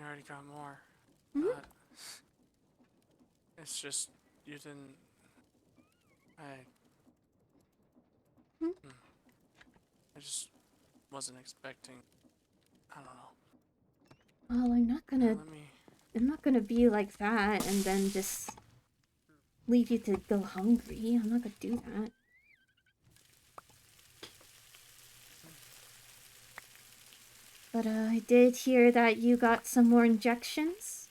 already got more. Mhm. It's just you didn't. I. Mhm. hmm, I just wasn't expecting. I don't know. Well, I'm not Here, gonna. let me. I'm not gonna be like that and then just leave you to go hungry. I'm not gonna do that. But I did hear that you got some more injections.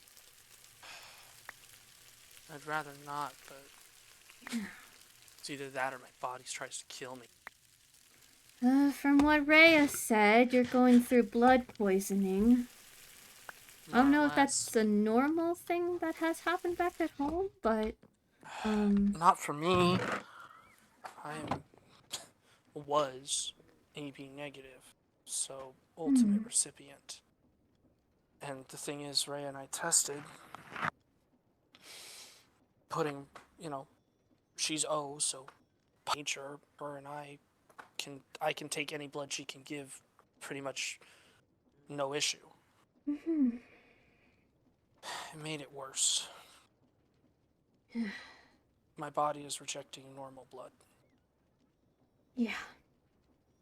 I'd rather not, but it's either that or my body tries to kill me. From what Rhea said, you're going through blood poisoning. I More don't or know if less. that's a normal thing that has happened back at home, but Not for me. I was AB negative, so ultimate hmm. recipient. And the thing is, Ray and I tested, putting, you know, she's O, so nature, her and I can take any blood she can give, pretty much no issue. Mm-hmm. It made it worse. My body is rejecting normal blood. Yeah,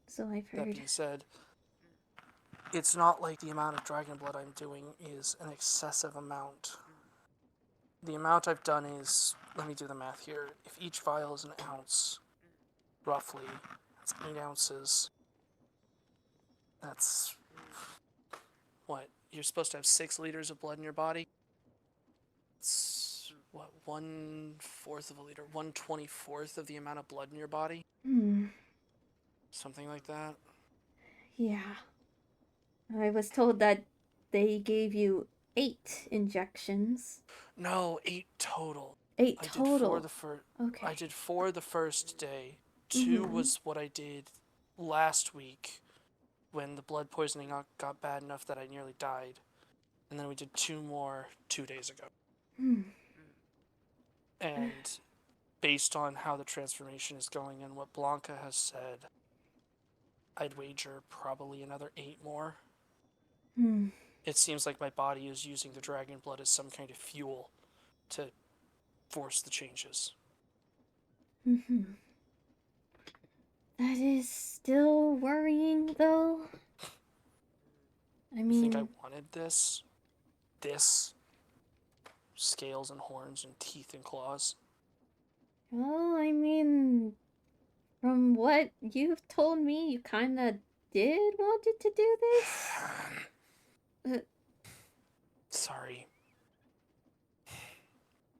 so I've That heard. being said, it's not like the amount of dragon blood I'm doing is an excessive amount. The amount I've done is, let me do the math here. If each vial is an ounce, roughly, that's 8 ounces. That's what? You're supposed to have 6 liters of blood in your body? It's what, 1/4 of a liter? 1/24th of the amount of blood in your body? Hmm. Something like that. Yeah. I was told that they gave you 8 injections. No, 8 total. 8 I did 4 total. the first. Okay. I did 4 the first day. 2 Mm-hmm. was what I did last week when the blood poisoning got bad enough that I nearly died. And then we did 2 more 2 days ago. Hmm. And based on how the transformation is going and what Blanca has said, I'd wager probably another 8 more. Hmm. It seems like my body is using the dragon blood as some kind of fuel to force the changes. Mm-hmm. That is still worrying, though. I You think I mean, wanted this? This? Scales and horns and teeth and claws? well, I mean, from what you've told me, you kind of did wanted to do this. Uh, Sorry.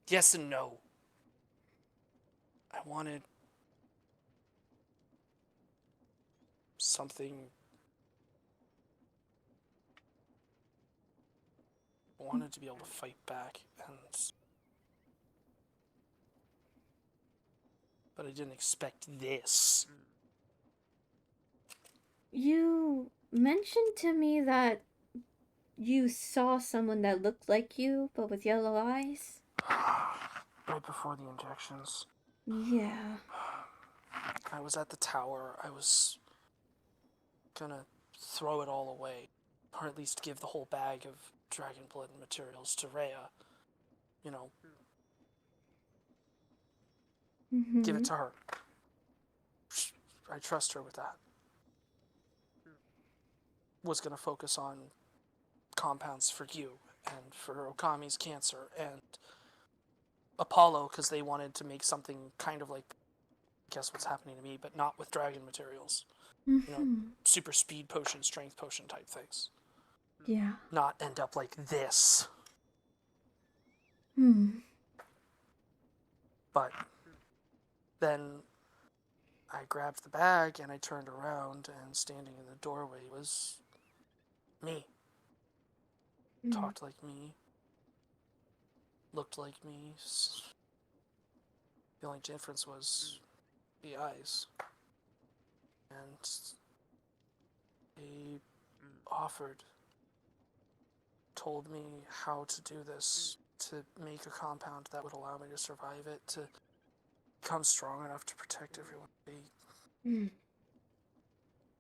Yes and no. I wanted something. I wanted to be able to fight back, but I didn't expect this. you mentioned to me that you saw someone that looked like you, but with yellow eyes. Right before the injections, Yeah. I was at the tower. I was gonna throw it all away, or at least give the whole bag of dragon blood materials to Rhea. You know, give it Mm-hmm. to her. I trust her with that. Was gonna focus on compounds for you and for Okami's cancer and Apollo because they wanted to make something kind of like guess what's happening to me, but not with dragon materials. You know, Mm-hmm. super speed potion, strength potion type things. Yeah. Not end up like this. Hmm. But then I grabbed the bag and I turned around, and standing in the doorway was me. Hmm. Talked like me, looked like me. The only difference was the eyes. And they offered, told me how to do this, to make a compound that would allow me to survive it, to become strong enough to protect everyone. They Hmm.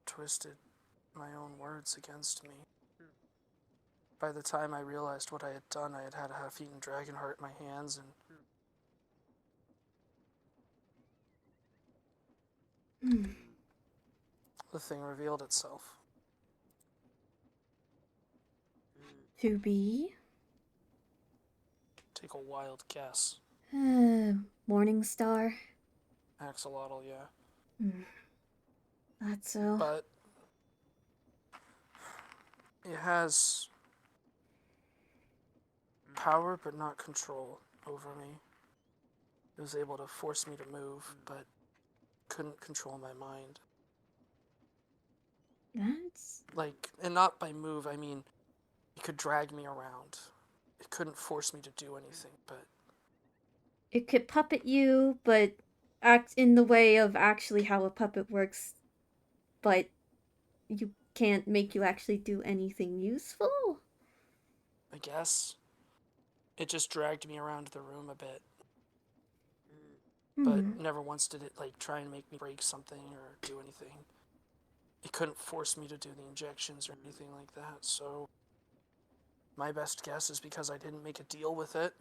twisted my own words against me. by the time I realized what I had done, I had had a half-eaten dragon heart in my hands, and the thing revealed itself. To be? Take a wild guess. Morning Star? Axolotl, yeah. That's so. But it has power but not control over me. It was able to force me to move, but couldn't control my mind. That's. Like, and not by move, I mean, it could drag me around. It couldn't force me to do anything, but It could puppet you, but act in the way of actually how a puppet works, but you can't make you actually do anything useful? I guess it just dragged me around the room a bit. But never once did it, like, try and make me break something or do anything. It couldn't force me to do the injections or anything like that, so my best guess is because I didn't make a deal with it,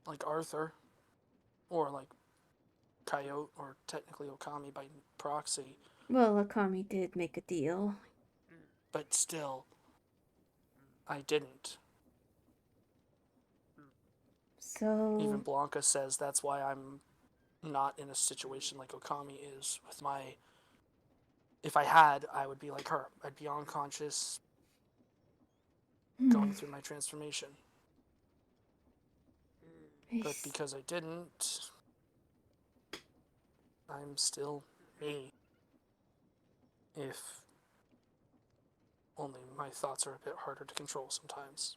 like Arthur, or like Coyote, or technically Okami by proxy. Well, Akami did make a deal. But still, I didn't. So. Even Blanca says that's why I'm not in a situation like Okami is with my... If I had, I would be like her. I'd be unconscious, going through my transformation. But because I didn't, I'm still me. If only my thoughts are a bit harder to control sometimes.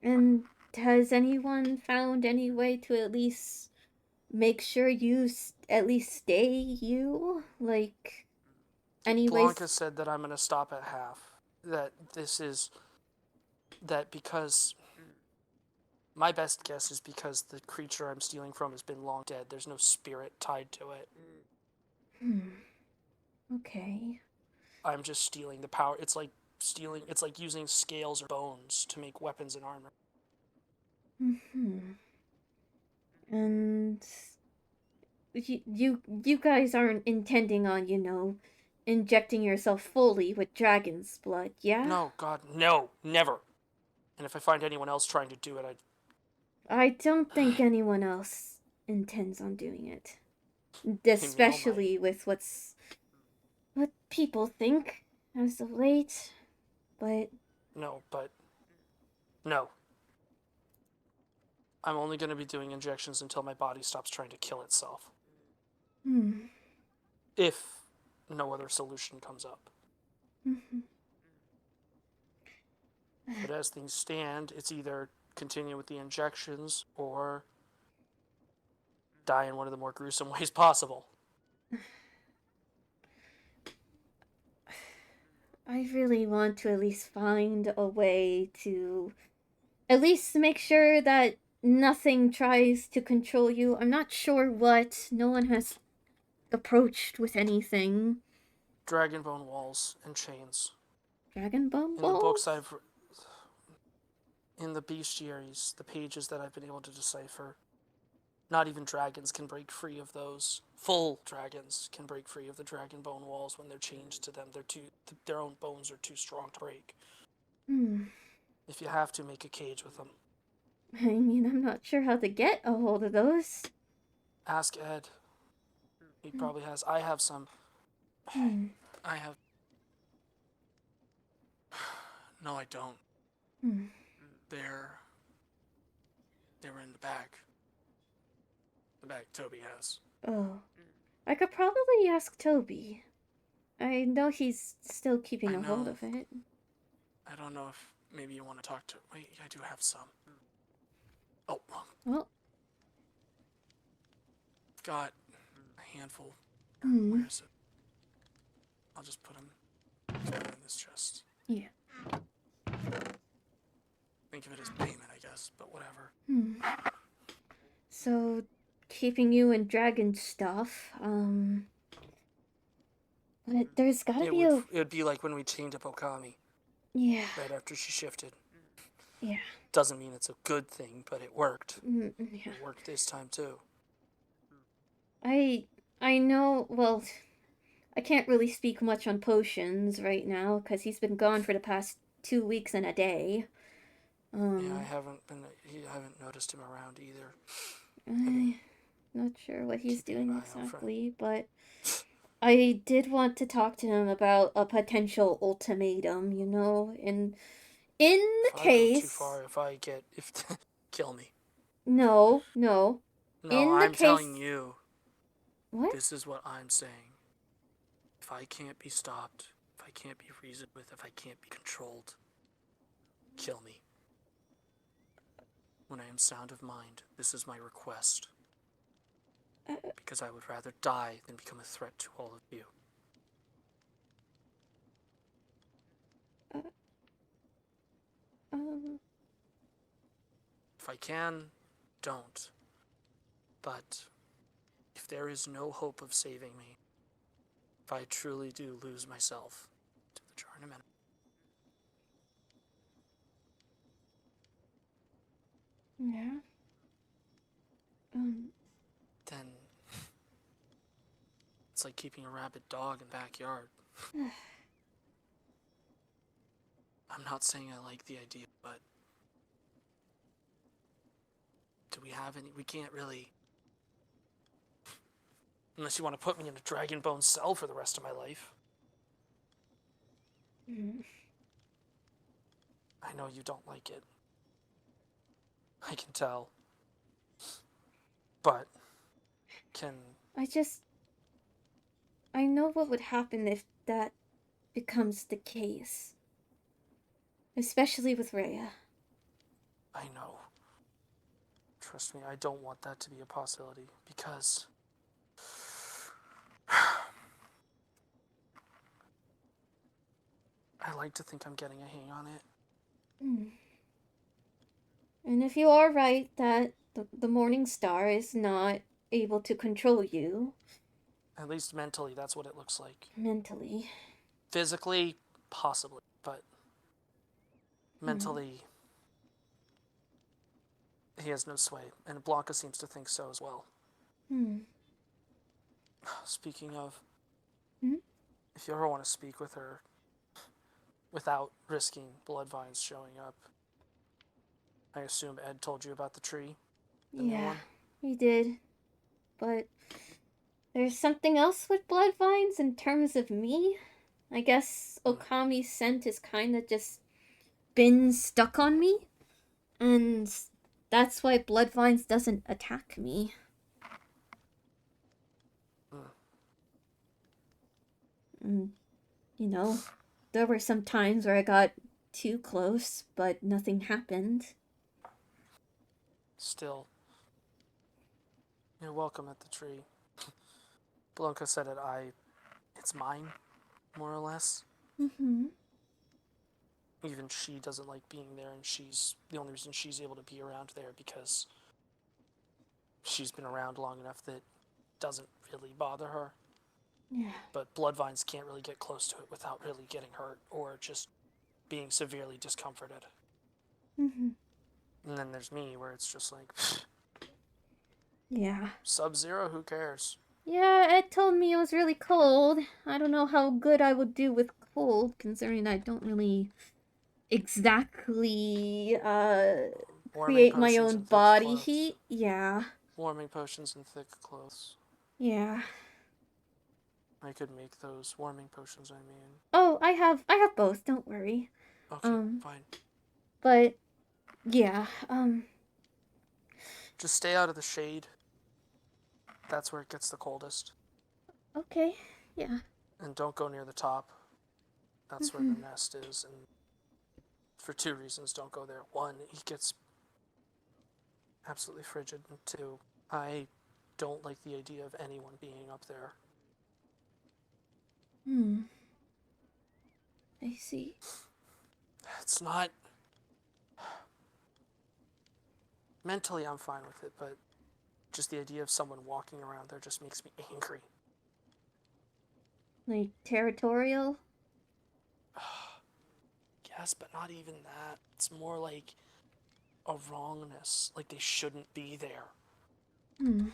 And has anyone found any way to at least make sure you at least stay you? Like, anyways. Blanca said that I'm going to stop at half. That this is... That because... My best guess is because the creature I'm stealing from has been long dead. There's no spirit tied to it. Okay. I'm just stealing the power. It's like using scales or bones to make weapons and armor. And you guys aren't intending on, injecting yourself fully with dragon's blood, yeah? No, God, no, never. And if I find anyone else trying to do it, I don't think anyone else intends on doing it. Especially with what people think as of late. But... No. I'm only going to be doing injections until my body stops trying to kill itself. If no other solution comes up. But as things stand, it's either continue with the injections or die in one of the more gruesome ways possible. I really want to at least find a way to at least make sure that nothing tries to control you. I'm not sure what. No one has approached with anything. Dragonbone walls and chains. Dragonbone walls? In the books in the bestiaries, the pages that I've been able to decipher, not even dragons can break free of those. Full dragons can break free of the dragonbone walls when they're chained to them. Their own bones are too strong to break. If you have to, make a cage with them. I mean, I'm not sure how to get a hold of those. Ask Ed. He probably has. I have some. I have... No, I don't. They're in the bag. The bag Toby has. Oh. I could probably ask Toby. I know he's still keeping a hold of it. I don't know if maybe you want to talk to... Wait, I do have some. Oh. Well. I've got a handful. Where is it? I'll just put them in this chest. Yeah. Think of it as payment, I guess, but whatever. So, keeping you in dragon stuff, But there's gotta It be a... would be like when we chained up Okami Yeah, right after she shifted. yeah. Doesn't mean it's a good thing, but it worked. Yeah. It worked this time too. I know, well, I can't really speak much on potions right now, because he's been gone for the past 2 weeks and a day. Yeah, I haven't noticed him around either. I'm not sure what he's Keeping an doing eye out for him. exactly, but I did want to talk to him about a potential ultimatum, in the If I go too case... far, if kill me. No, no. No, In the I'm case... telling you. What? This is what I'm saying. If I can't be stopped, if I can't be reasoned with, if I can't be controlled, kill me. When I am sound of mind, this is my request. Because I would rather die than become a threat to all of you. Uh, um... If I can, don't. But if there is no hope of saving me, if I truly do lose myself to the tournament, Yeah. then it's like keeping a rabid dog in the backyard. I'm not saying I like the idea, but do we have any? We can't really. Unless you want to put me in a dragon bone cell for the rest of my life. I know you don't like it. I can tell. But I know what would happen if that becomes the case. Especially with Rhea. I know. Trust me, I don't want that to be a possibility because I like to think I'm getting a hang on it. And if you are right that the Morning Star is not able to control you... At least mentally, that's what it looks like. Mentally. Physically, possibly, but mentally, he has no sway. And Blanca seems to think so as well. Speaking of, if you ever want to speak with her without risking Bloodvines showing up, I assume Ed told you about the tree? The new one? He did. But there's something else with Bloodvines in terms of me? I guess Okami's scent has kind of just been stuck on me. And that's why Bloodvines doesn't attack me. And, there were some times where I got too close, but nothing happened. Still, you're welcome at the tree. Blanca said it's mine, more or less. Even she doesn't like being there, and the only reason she's able to be around there because she's been around long enough that it doesn't really bother her. Yeah. But Bloodvines can't really get close to it without really getting hurt or just being severely discomforted. And then there's me, where it's just like, yeah. Sub-Zero, who cares? Yeah, Ed told me it was really cold. I don't know how good I would do with cold, considering I don't really exactly create my own body heat. Yeah. Warming potions and thick clothes. Yeah. I could make those warming potions, I mean. Oh, I have both, don't worry. Okay, fine. But yeah, just stay out of the shade. That's where it gets the coldest. Okay, yeah. And don't go near the top. That's where the nest is, and for 2 reasons, don't go there. 1, he gets absolutely frigid, and 2, I don't like the idea of anyone being up there. I see. It's not... Mentally, I'm fine with it, but just the idea of someone walking around there just makes me angry. Like, territorial? Yes, but not even that. It's more like a wrongness. Like they shouldn't be there. Hmm.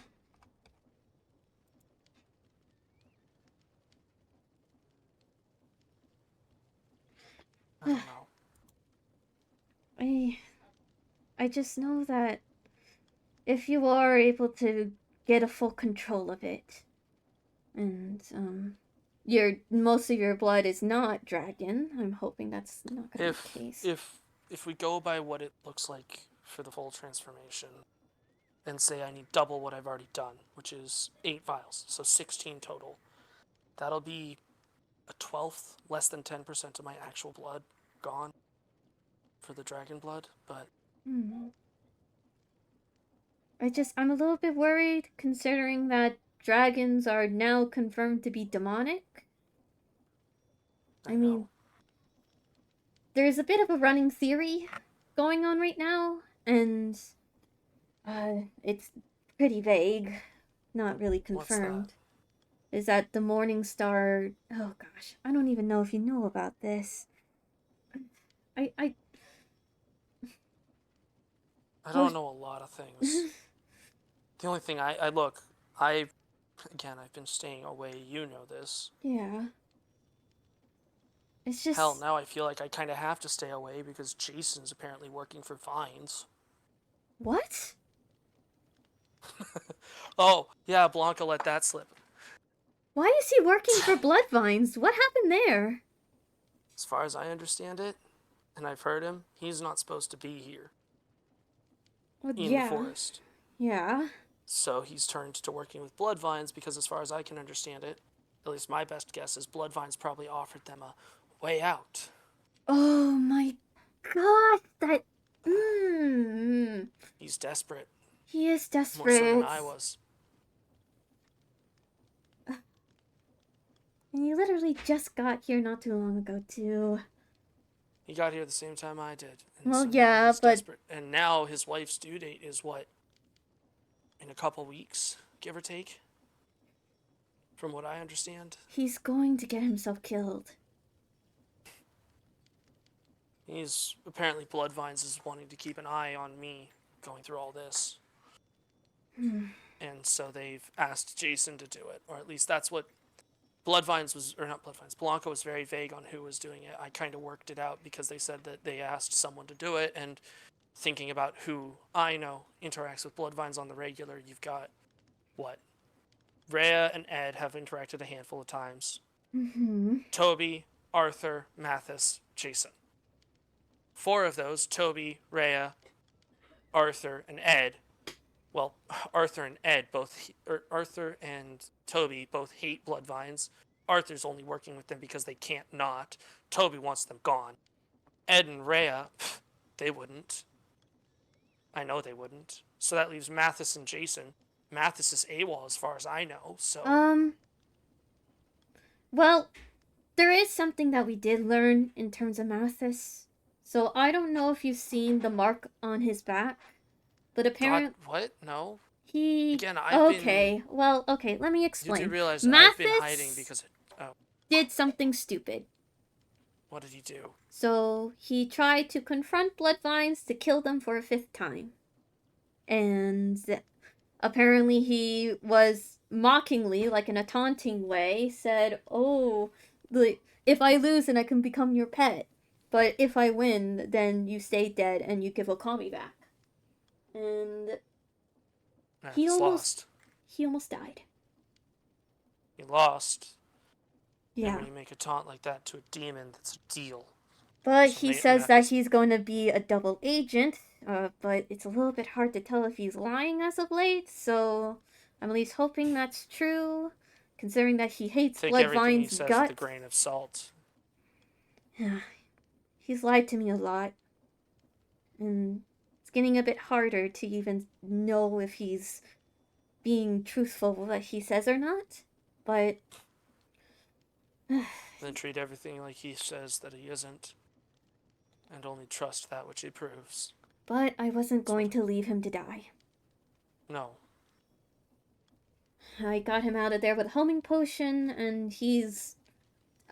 I don't know. I I just know that if you are able to get a full control of it, and your most of your blood is not dragon, I'm hoping that's not gonna be the If case. if if we go by what it looks like for the full transformation, and say I need double what I've already done, which is 8 vials, so 16 total, that'll be a 12th, less than 10% of my actual blood gone for the dragon blood. But Hmm. I'm a little bit worried considering that dragons are now confirmed to be demonic. I I mean, know. there's a bit of a running theory going on right now, and it's pretty vague, not really What's that? confirmed. Is that the Morning Star? Oh gosh, I don't even know if you know about this. I I was don't know a lot of things. The only thing I look, I've been staying away. You know this. yeah. It's Hell, just now I feel like I kind of have to stay away because Jason's apparently working for Vines. what? Oh, yeah, Blanca let that slip. Why is he working for Bloodvines? What happened there? As far as I understand it, and I've heard him, he's not supposed to be here Well, in the yeah, forest. yeah. So he's turned to working with Bloodvines because, as far as I can understand it, at least my best guess is Bloodvines probably offered them a way out. Oh my gosh, that. Mmm. He's desperate, He is more so than desperate. I was. And you literally just got here not too long ago, too. He got here the same time I did, and Well, so now yeah, he's but desperate. And now his wife's due date is what, in a couple weeks, give or take, from what I understand. he's going to get himself killed. He's apparently Bloodvines is wanting to keep an eye on me going through all this. Hmm. And so they've asked Jason to do it, or at least that's what Bloodvines was, or not Bloodvines, Blanca was very vague on who was doing it. I kind of worked it out because they said that they asked someone to do it, and thinking about who I know interacts with Bloodvines on the regular, you've got, what? Rhea and Ed have interacted a handful of times. Mm-hmm. Toby, Arthur, Mathis, Jason. 4 of those, Toby, Rhea, Arthur, and Ed, well, Arthur and Ed both, or Arthur and Toby both hate Bloodvines. Arthur's only working with them because they can't not. Toby wants them gone. Ed and Rhea, they wouldn't. I know they wouldn't. So that leaves Mathis and Jason. Mathis is AWOL as far as I know, so. Um, well, there is something that we did learn in terms of Mathis. So I don't know if you've seen the mark on his back, but God, apparently what? No? he. Again, I've been. Okay, well, okay, let me You do explain. realize I've been hiding Mathis because. Oh, did something stupid. what did he do? So he tried to confront Bloodvines to kill them for a fifth time. And apparently he was mockingly, like in a taunting way, said, "Oh, if I lose, then I can become your pet. But if I win, then you stay dead and you give Okami back." And he Mathis almost lost. he almost died. He lost. And Yeah. when you make a taunt like that to a demon, that's a deal. But So he says that Mathis. he's going to be a double agent, but it's a little bit hard to tell if he's lying as of late, so I'm at least hoping that's true, considering that he hates Take everything he Bloodvine's says with a gut. grain of salt. He's lied to me a lot, and it's getting a bit harder to even know if he's being truthful with what he says or not. But Then treat everything like he says that he isn't. And only trust that which he proves. but I wasn't That's going what. to leave him to die. No. I got him out of there with a homing potion, and he's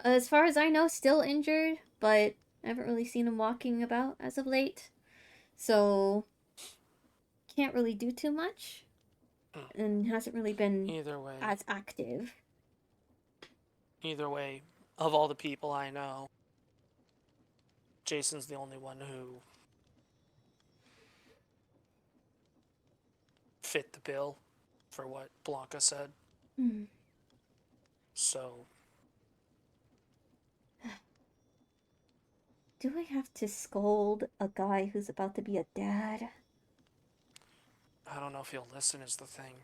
As far as I know, still injured, but I haven't really seen him walking about as of late. So, can't really do too much. And hasn't really been Either way, as active. of all the people I know, Jason's the only one who fit the bill for what Blanca said. Hmm. So, Do I have to scold a guy who's about to be a dad? I don't know if he'll listen is the thing.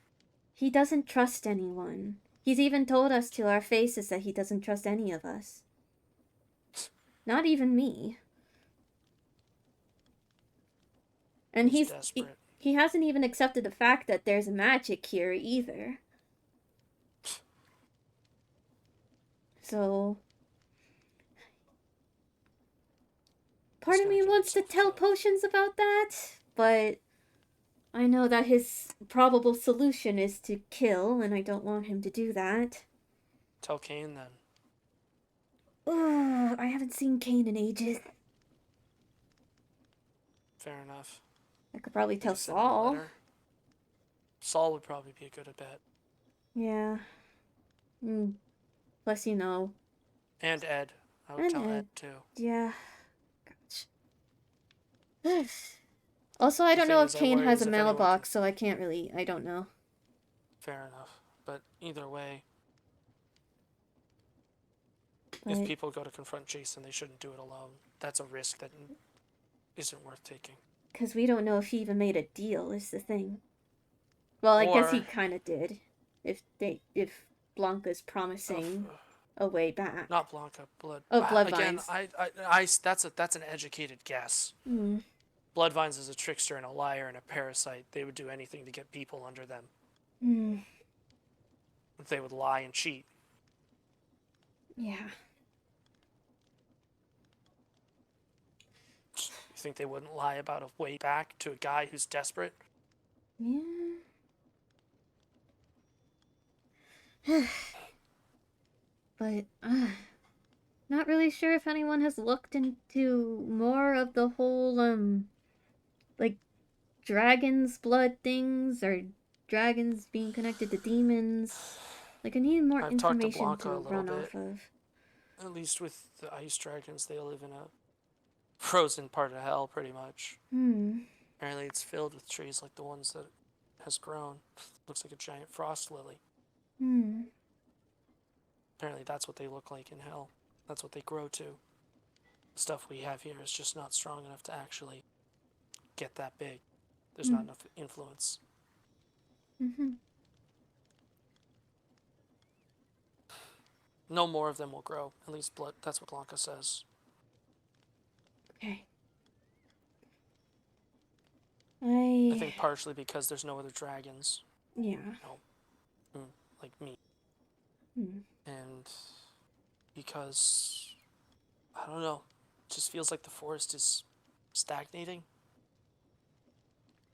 He doesn't trust anyone. He's even told us to our faces that he doesn't trust any of us. Not even me. And Desperate. he hasn't even accepted the fact that there's magic here either. So part of me wants to tell Potions about that, but I know that his probable solution is to kill, and I don't want him to do that. Tell Kane then. Ugh, I haven't seen Kane in ages. Fair enough. I could probably tell Send him a Saul. letter. Saul would probably be a good bet. Yeah. Plus, you know. And Ed. I would tell Ed too. Yeah. Gosh. Also, I don't know if Kane has a mailbox, so I can't really. I don't know. Fair enough. But either way, if people go to confront Jason, they shouldn't do it alone. That's a risk that isn't worth taking. Because we don't know if he even made a deal, is the thing. Well, I guess he kind of did. If Blanca's promising a way back. Not Blanca, Blood. Oh, Bloodvines. Again, that's an educated guess. Mm. Bloodvines is a trickster and a liar and a parasite. They would do anything to get people under them. Mm. They would lie and cheat. Yeah. You think they wouldn't lie about a way back to a guy who's desperate? Yeah. But, not really sure if anyone has looked into more of the whole, like, dragon's blood things, or dragons being connected to demons. Like, I need more information to run off of. At least with the ice dragons, they live in a frozen part of hell, pretty much. Apparently it's filled with trees like the ones that has grown. Looks like a giant frost lily. Apparently that's what they look like in hell. That's what they grow to. The stuff we have here is just not strong enough to actually get that big. There's not enough influence. No more of them will grow. At least blood. That's what Blanca says. Okay. I think partially because there's no other dragons. Yeah. No. Like me. And because, I don't know, it just feels like the forest is stagnating.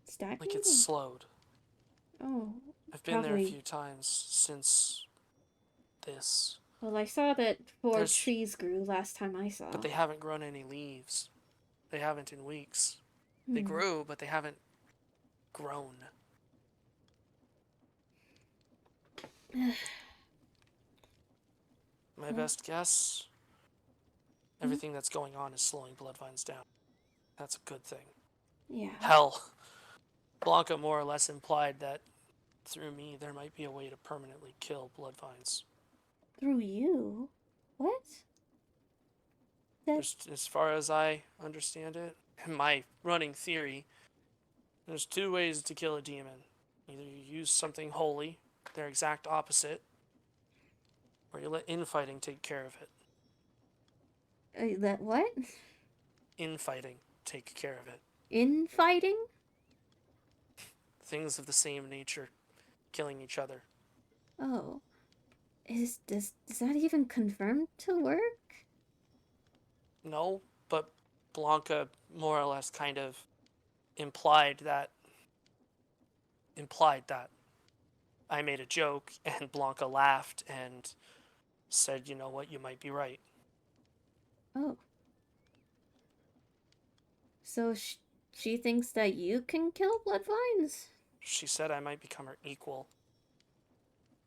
Stagnating? Like it's slowed. Oh. I've been there a few times since this. Well, I saw that 4 trees grew last time I saw. But they haven't grown any leaves. They haven't in weeks. They grew, but they haven't grown. My best guess, everything that's going on is slowing Bloodvines down. That's a good thing. Yeah. Hell, Blanca more or less implied that through me there might be a way to permanently kill Bloodvines. Through you? What? As far as I understand it, in my running theory, there's 2 ways to kill a demon. Either you use something holy, their exact opposite, or you let infighting take care of it. Let what? Infighting take care of it. Infighting? Things of the same nature killing each other. Oh. Does that even confirmed to work? No, but Blanca more or less kind of implied that I made a joke and Blanca laughed and said, you know what, you might be right. Oh. So she thinks that you can kill bloodvines? She said I might become her equal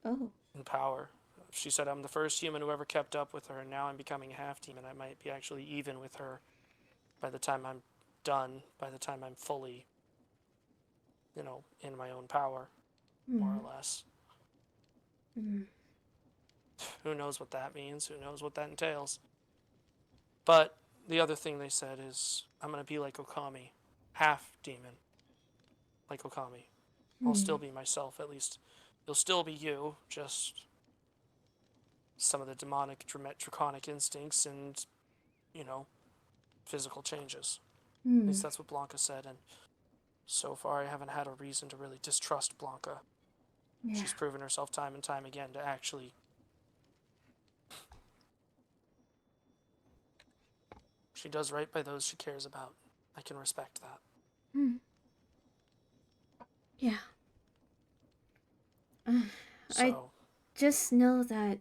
Oh. in power. She said I'm the first human who ever kept up with her, and now I'm becoming a half-demon. I might be actually even with her by the time I'm done, by the time I'm fully, in my own power, more or less. Who knows what that means? Who knows what that entails? But the other thing they said is I'm going to be like Okami, half demon, like Okami. I'll still be myself, at least. You'll still be you, just some of the demonic, draconic instincts and, physical changes. At least that's what Blanca said, and so far I haven't had a reason to really distrust Blanca. Yeah. She's proven herself time and time again to actually... She does right by those she cares about. I can respect that. Yeah. So... I just know that...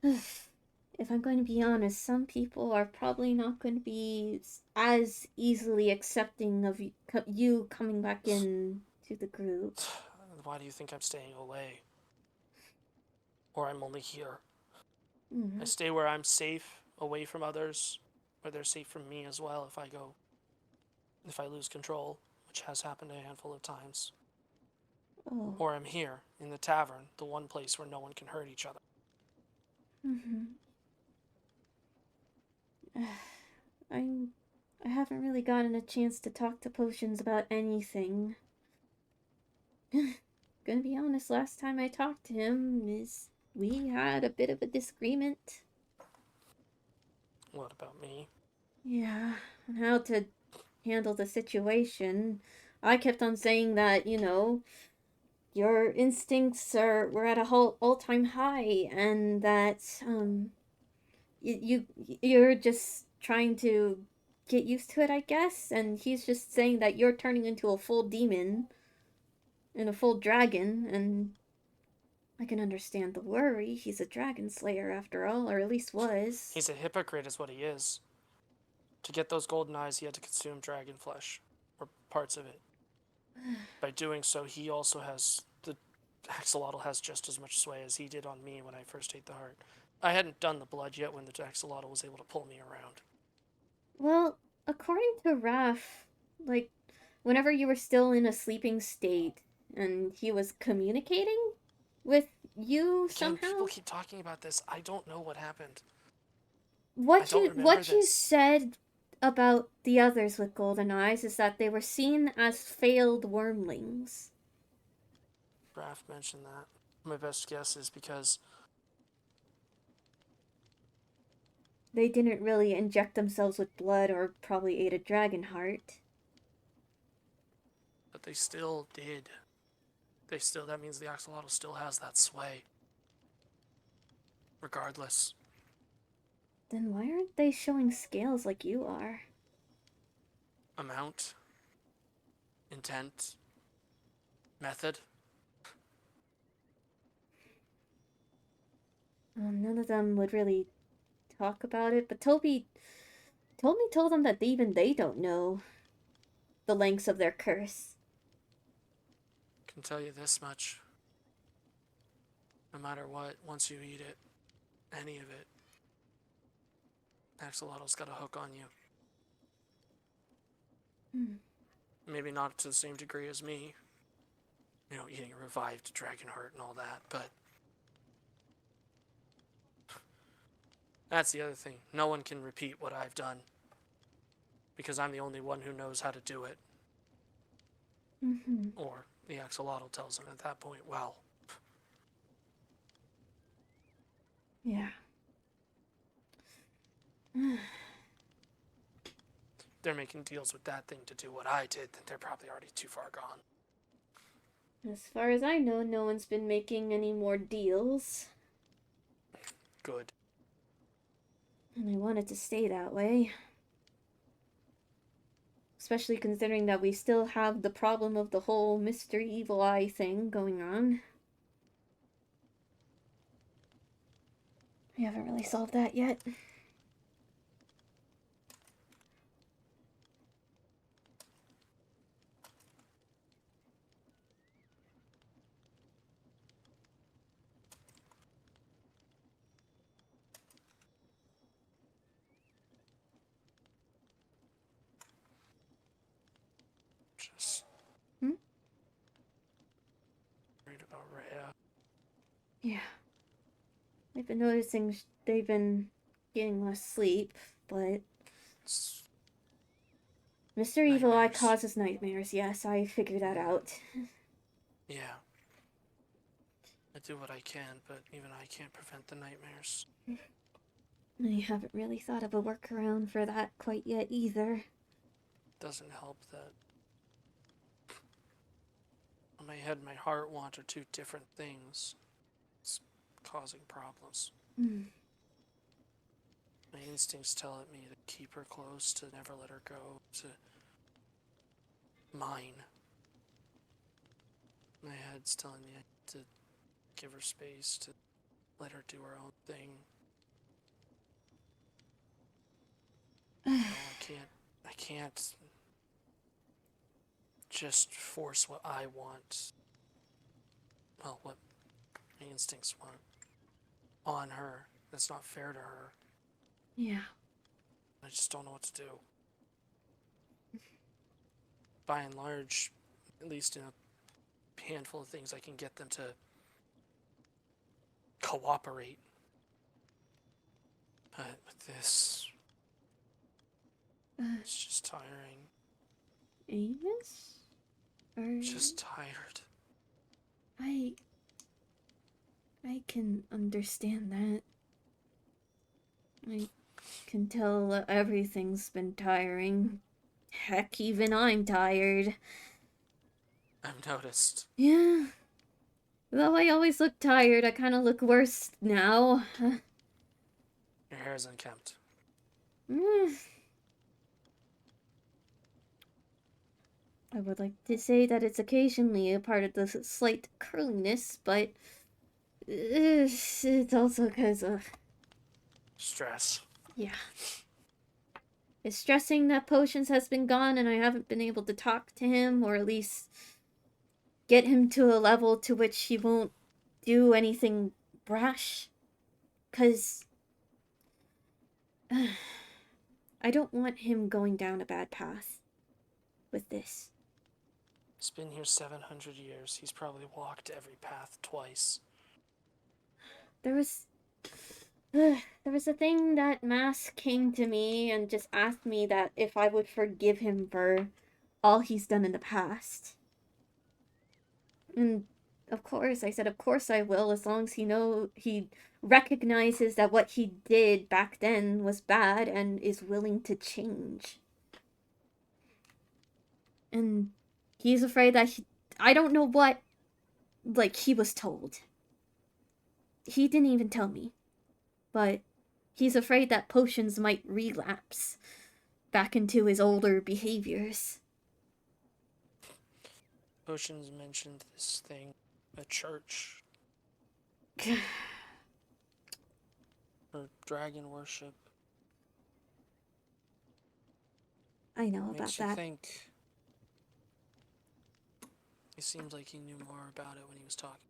if I'm going to be honest, some people are probably not going to be as easily accepting of you coming back in to the group. Why do you think I'm staying away? Or I'm only here? I stay where I'm safe, away from others, where they're safe from me as well if I lose control, which has happened a handful of times. Oh. Or I'm here, in the tavern, the one place where no one can hurt each other. I haven't really gotten a chance to talk to Potions about anything. Gonna be honest, last time I talked to him we had a bit of a disagreement. What about me? Yeah, on how to handle the situation. I kept on saying that, your instincts were at a whole all-time high, and that you're just trying to get used to it, I guess. And he's just saying that you're turning into a full demon and a full dragon, and I can understand the worry. He's a dragon slayer after all, or at least was. He's a hypocrite is what he is. To get those golden eyes, he had to consume dragon flesh, or parts of it. By doing so, he also has... The axolotl has just as much sway as he did on me when I first ate the heart. I hadn't done the blood yet when the axolotl was able to pull me around. Well, according to Raph, like, whenever you were still in a sleeping state and he was communicating with you somehow. Again, people keep talking about this. I don't know what happened. What you said about the others with golden eyes is that they were seen as failed wormlings. Raph mentioned that. My best guess is because they didn't really inject themselves with blood or probably ate a dragon heart. But they still did. That means the axolotl still has that sway. Regardless. Then why aren't they showing scales like you are? Amount. Intent. Method. Well, none of them would really talk about it, but Toby told them that even they don't know the lengths of their curse. Can tell you this much. No matter what, once you eat it, any of it, axolotl's got a hook on you. Maybe not to the same degree as me. Eating a revived dragon heart and all that, but that's the other thing. No one can repeat what I've done. Because I'm the only one who knows how to do it. Or the axolotl tells him at that point, well. Yeah. They're making deals with that thing to do what I did, then they're probably already too far gone. As far as I know, no one's been making any more deals. Good. And I want it to stay that way. Especially considering that we still have the problem of the whole Mr. Evil Eye thing going on. We haven't really solved that yet. Just Hmm? worried about Rhea. Yeah. I've been noticing they've been getting less sleep, but It's Mr. Evil Eye nightmares. causes nightmares. Yes, I figured that out. Yeah. I do what I can, but even I can't prevent the nightmares. I haven't really thought of a workaround for that quite yet either. Doesn't help that my head and my heart want are two different things. It's causing problems. My instincts tell me to keep her close, to never let her go, to mine. My head's telling me to give her space, to let her do her own thing. No, I can't just force what I want, well, what my instincts want, on her. That's not fair to her. Yeah. I just don't know what to do. By and large, at least in a handful of things, I can get them to cooperate. But with this, it's just tiring. Amos? Just tired. I can understand that. I can tell that everything's been tiring. Heck, even I'm tired. I've noticed. Yeah. Though I always look tired, I kind of look worse now. Your hair is unkempt. I would like to say that it's occasionally a part of the slight curliness, but it's also because of... Stress. Yeah. It's stressing that Potions has been gone and I haven't been able to talk to him, or at least get him to a level to which he won't do anything brash. Because I don't want him going down a bad path with this. He's been here 700 years. He's probably walked every path twice. There was a thing that Mask came to me and just asked me that if I would forgive him for all he's done in the past. And of course, I said, of course I will, as long as he recognizes that what he did back then was bad and is willing to change. And he's afraid that I don't know what, he was told. He didn't even tell me. But he's afraid that Potions might relapse back into his older behaviors. Potions mentioned this thing, a church. Or dragon worship. I know about Makes you that. think. It seems like he knew more about it when he was talking.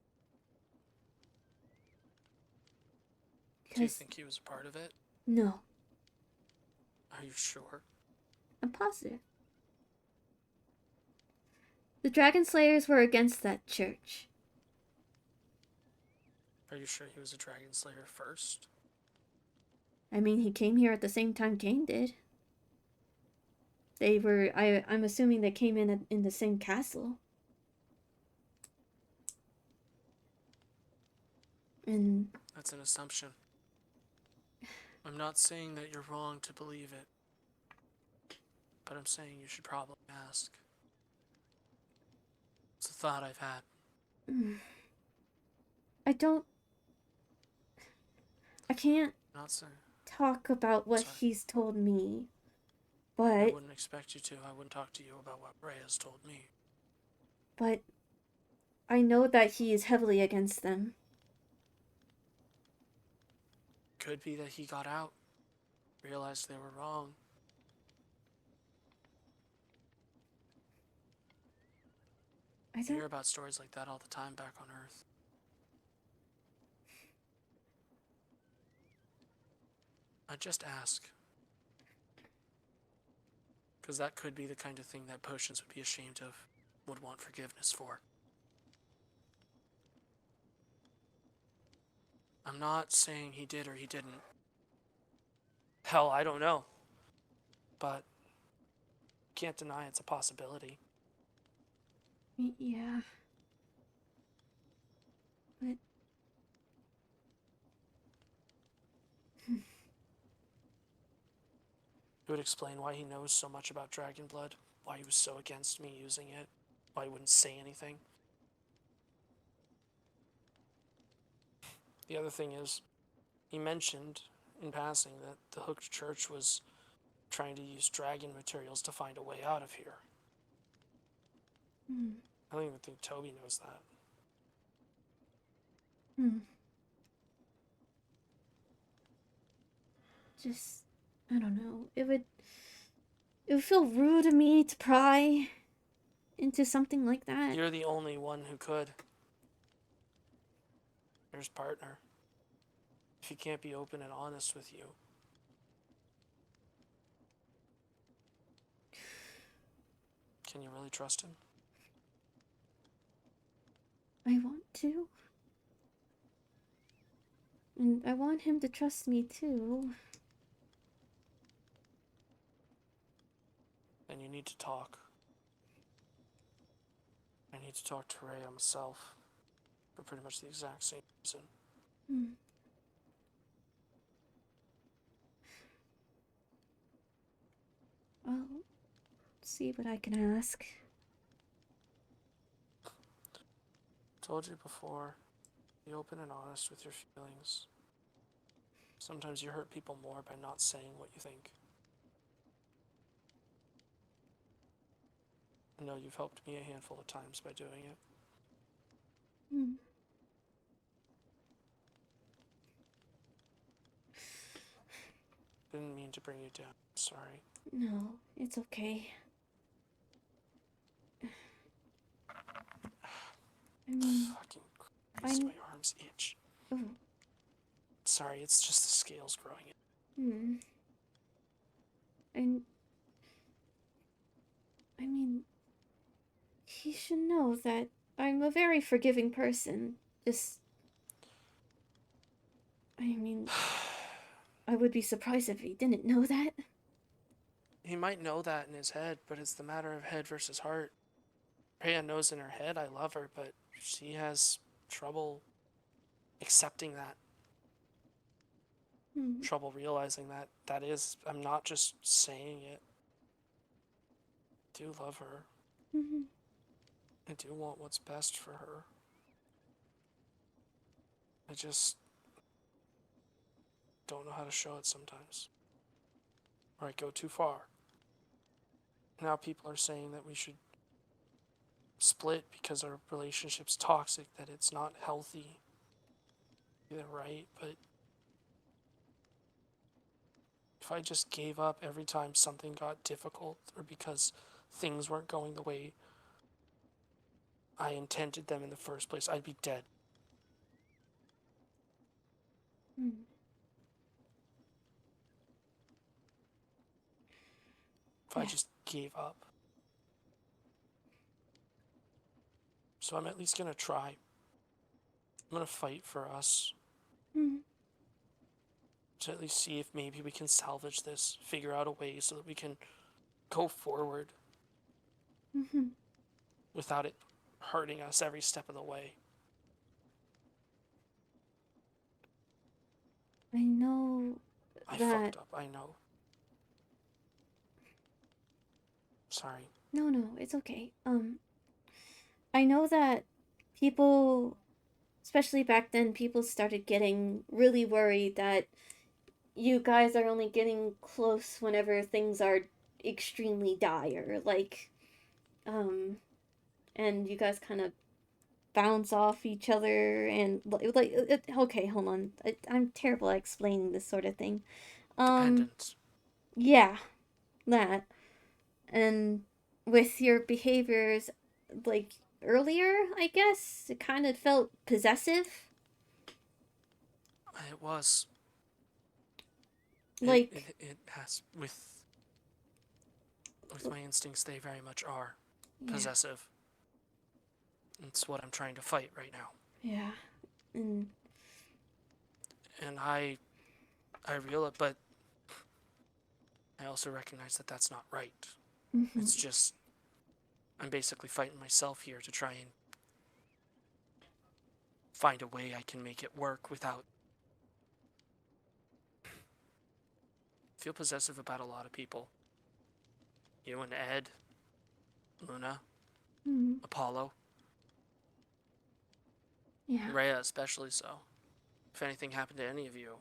Do you think he was a part of it? No. Are you sure? I'm positive. The Dragon Slayers were against that church. Are you sure he was a dragon slayer first? I mean, he came here at the same time Cain did. They were... I'm assuming they came in the same castle. And... That's an assumption. I'm not saying that you're wrong to believe it. But I'm saying you should probably ask. It's a thought I've had. I don't... I can't Not saying. talk about what he's told me. But... I wouldn't expect you to. I wouldn't talk to you about what Ray has told me. But... I know that he is heavily against them. Could be that he got out, realized they were wrong. I You don't. hear about stories like that all the time back on Earth. I just ask. Because that could be the kind of thing that potions would be ashamed of, would want forgiveness for. I'm not saying he did or he didn't. Hell, I don't know. But can't deny it's a possibility. Yeah. But. It would explain why he knows so much about dragon blood, why he was so against me using it, why he wouldn't say anything. The other thing is, he mentioned in passing that the Hooked Church was trying to use dragon materials to find a way out of here. Hmm. I don't even think Toby knows that. Hmm. Just, I don't know. It would feel rude of me to pry into something like that. You're the only one who could. There's partner. If he can't be open and honest with you. Can you really trust him? I want to. And I want him to trust me too. Then you need to talk. I need to talk to Ray myself. For pretty much the exact same reason. Hmm. I'll see what I can ask. Told you before, be open and honest with your feelings. Sometimes you hurt people more by not saying what you think. I know you've helped me a handful of times by doing it. Hmm. Didn't mean to bring you down. Sorry. No, it's okay. I mean, Fucking Christ, I'm... my arms itch. Oh. Sorry, it's just the scales growing in. Hmm. And... I mean... He should know that I'm a very forgiving person. Just... I mean... I would be surprised if he didn't know that. He might know that in his head, but it's the matter of head versus heart. Rhea knows in her head I love her, but she has trouble accepting that. Hmm. Trouble realizing that that is, I'm not just saying it. I do love her. Mm-hmm. I do want what's best for her. I just don't know how to show it sometimes. Or I go too far. Now people are saying that we should split because our relationship's toxic, that it's not healthy. They're right, but if I just gave up every time something got difficult or because things weren't going the way I intended them in the first place, I'd be dead. Hmm. If I just gave up. So I'm at least gonna try. I'm gonna fight for us. Hmm. To at least see if maybe we can salvage this, figure out a way so that we can go forward Mm-hmm. without it hurting us every step of the way. I know I that... fucked up, I know. Sorry. No, it's okay. I know that people, especially back then, people started getting really worried that you guys are only getting close whenever things are extremely dire. Like, and you guys kind of bounce off each other and okay, hold on. I'm terrible at explaining this sort of thing. Dependent. Yeah, that. And with your behaviors, like earlier, I guess it kind of felt possessive. It was. Like, It has with my instincts. They very much are possessive. It's what I'm trying to fight right now. Yeah. And I reel it, but I also recognize that that's not right. It's just I'm basically fighting myself here to try and find a way I can make it work without. I feel possessive about a lot of people. You and Ed, Luna, Apollo, yeah. Rhea especially so. If anything happened to any of you,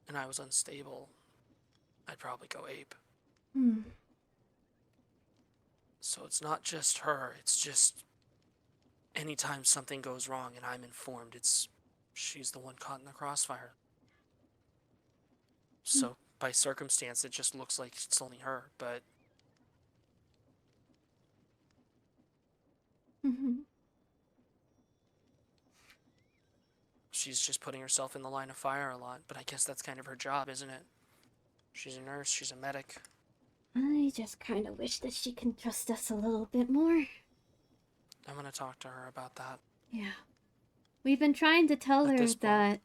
and I was unstable, I'd probably go ape. So it's not just her, it's just anytime something goes wrong and I'm informed, she's the one caught in the crossfire. So by circumstance, it just looks like it's only her, but she's just putting herself in the line of fire a lot. But I guess that's kind of her job, isn't it? She's a nurse, she's a medic. I just kind of wish that she can trust us a little bit more. I'm gonna talk to her about that. Yeah. We've been trying to tell At her this that,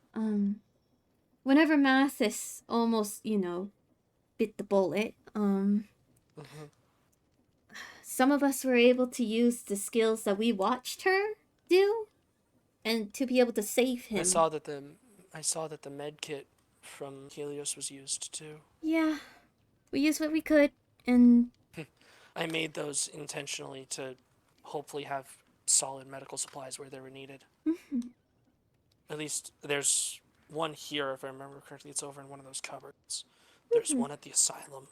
whenever Mathis almost, bit the bullet, some of us were able to use the skills that we watched her do, and to be able to save him. I saw that the med kit from Helios was used too. Yeah. We used what we could, and I made those intentionally to hopefully have solid medical supplies where they were needed. At least there's one here, if I remember correctly. It's over in one of those cupboards. There's one at the asylum.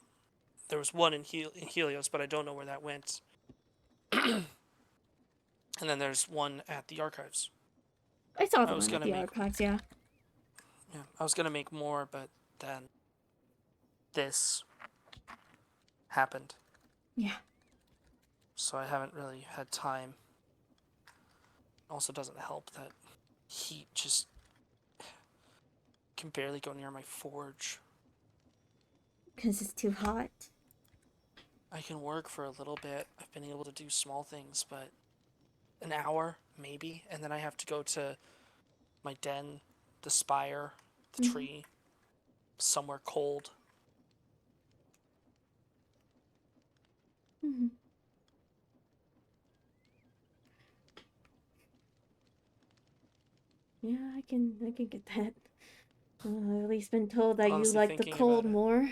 There was one in Helios, but I don't know where that went. And then there's one at the archives. I saw the one at the archives, yeah. Yeah, I was gonna make more, but then this happened. Yeah. So I haven't really had time. Also doesn't help that heat just can barely go near my forge. Because it's too hot. I can work for a little bit. I've been able to do small things, but an hour, maybe, and then I have to go to my den, the spire, the tree, somewhere cold. Yeah, I can get that. I've at least been told that Honestly, you like the cold more.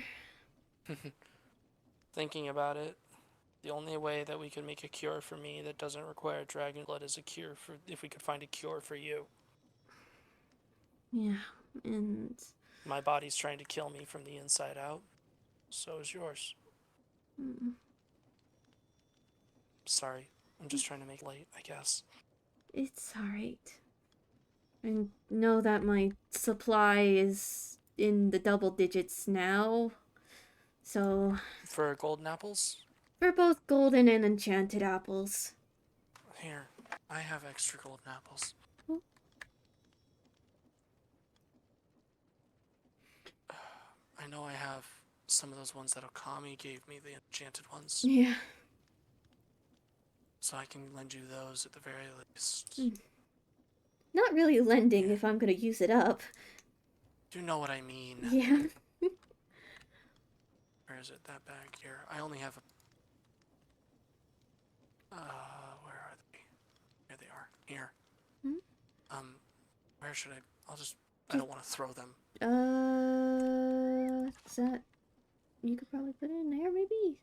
Thinking about it, the only way that we could make a cure for me that doesn't require dragon blood is a cure for if we could find a cure for you. Yeah, and my body's trying to kill me from the inside out. So is yours. Sorry, I'm just trying to make light, I guess. It's alright. I know that my supply is in the double digits now. So... For golden apples? For both golden and enchanted apples. Here, I have extra golden apples. Oh. I know I have some of those ones that Okami gave me, the enchanted ones. Yeah. So I can lend you those at the very least. Not really lending if I'm gonna use it up. You know what I mean. Yeah. Where is it? That bag here. I only have a... where are they? Here they are. Here. Where should I... I don't want to throw them. Is that... You could probably put it in there, maybe?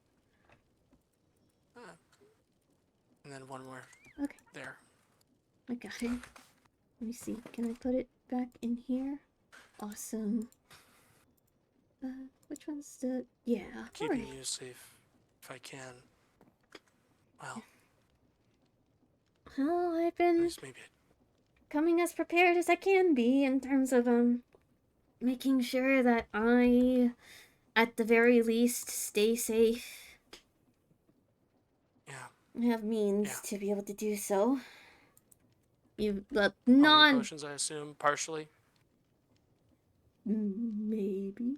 And then one more. Okay. There. I got it. Let me see. Can I put it back in here? Awesome. Which one's the... Yeah. Keeping you safe if I can. Well. Well, I've At been least maybe. coming as prepared as I can be in terms of making sure that I, at the very least, stay safe. Yeah. Have means Yeah. to be able to do so. You Calming potions, I assume, partially. maybe.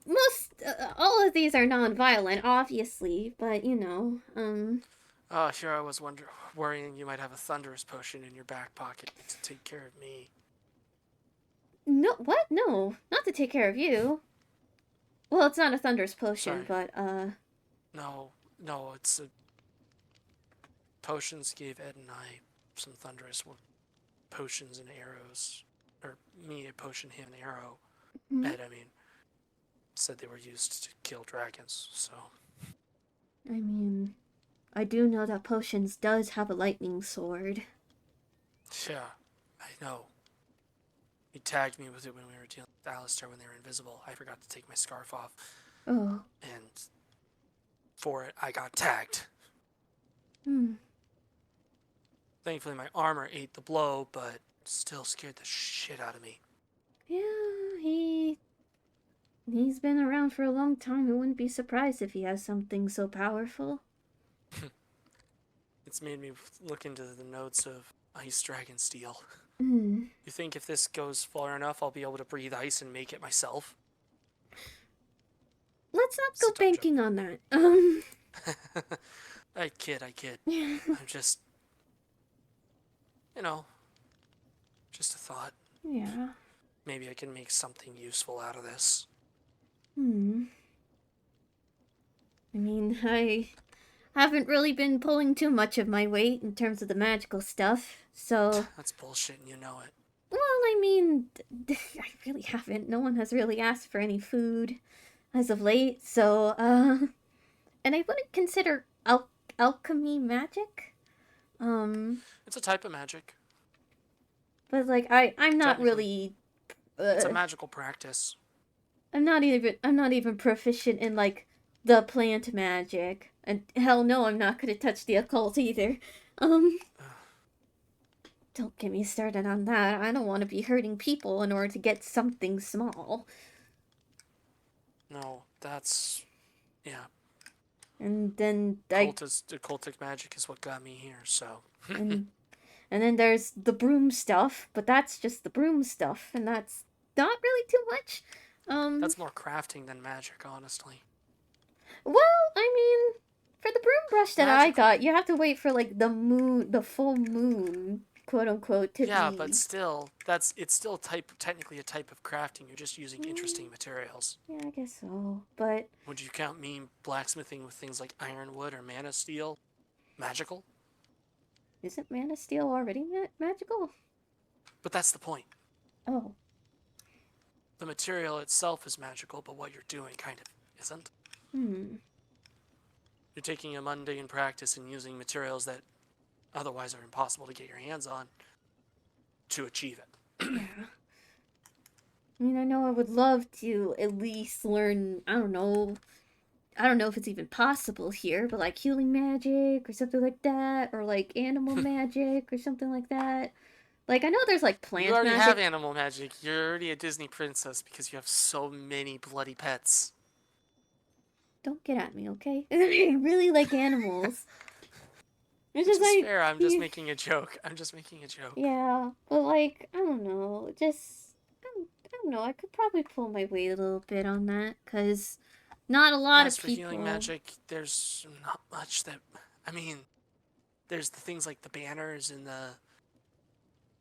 Most all of these are non-violent, obviously, but you know, Oh, here I was worrying you might have a thunderous potion in your back pocket to take care of me. no, what? No, not to take care of you. Well, it's not a thunderous potion, Sorry. but No, it's potions gave Ed and I some thunderous potions and arrows. Or me a potion, him an arrow. Ed, I mean, said they were used to kill dragons, so. I mean, I do know that potions does have a lightning sword. Yeah, I know. He tagged me with it when we were dealing with Alistair when they were invisible. I forgot to take my scarf off. Oh. And for it, I got tagged. Hmm. Thankfully, my armor ate the blow, but still scared the shit out of me. Yeah, he's been around for a long time. I wouldn't be surprised if he has something so powerful. It's made me look into the notes of Ice Dragon Steel. Hmm. You think if this goes far enough, I'll be able to breathe ice and make it myself? Let's not go banking on that. I kid. I'm just, just a thought. Yeah. Maybe I can make something useful out of this. I mean, I haven't really been pulling too much of my weight in terms of the magical stuff, so... That's bullshit and you know it. Well, I mean, I really haven't. No one has really asked for any food as of late, so, and I wouldn't consider alchemy magic. It's a type of magic. But, like, I'm not really... it's a magical practice. I'm not even proficient in, like, the plant magic. And hell no, I'm not gonna touch the occult either. Don't get me started on that. I don't want to be hurting people in order to get something small. No, that's... yeah. And then Occultic magic is what got me here, so... and then there's the broom stuff, but that's just the broom stuff, and that's not really too much. That's more crafting than magic, honestly. Well, I mean, for the broom brush that I got, you have to wait for, like, the full moon, quote unquote, to be... Yeah, but still, it's still technically a type of crafting. You're just using interesting materials. Yeah, I guess so, but... Would you count me blacksmithing with things like ironwood or mana steel magical? Isn't mana steel already magical? But that's the point. Oh. The material itself is magical, but what you're doing kind of isn't. You're taking a mundane practice and using materials that otherwise are impossible to get your hands on to achieve it. Yeah. I mean, I know I would love to at least learn, I don't know if it's even possible here, but like healing magic or something like that, or like animal magic or something like that. Like, I know there's like plant magic. You already have animal magic. You're already a Disney princess because you have so many bloody pets. Don't get at me, okay? I really like animals. It's just like, fair. I'm just making a joke. Yeah, but like, I don't know. I don't know. I could probably pull my weight a little bit on that, because not a lot of people... for healing magic, there's not much that... I mean, there's the things like the banners and the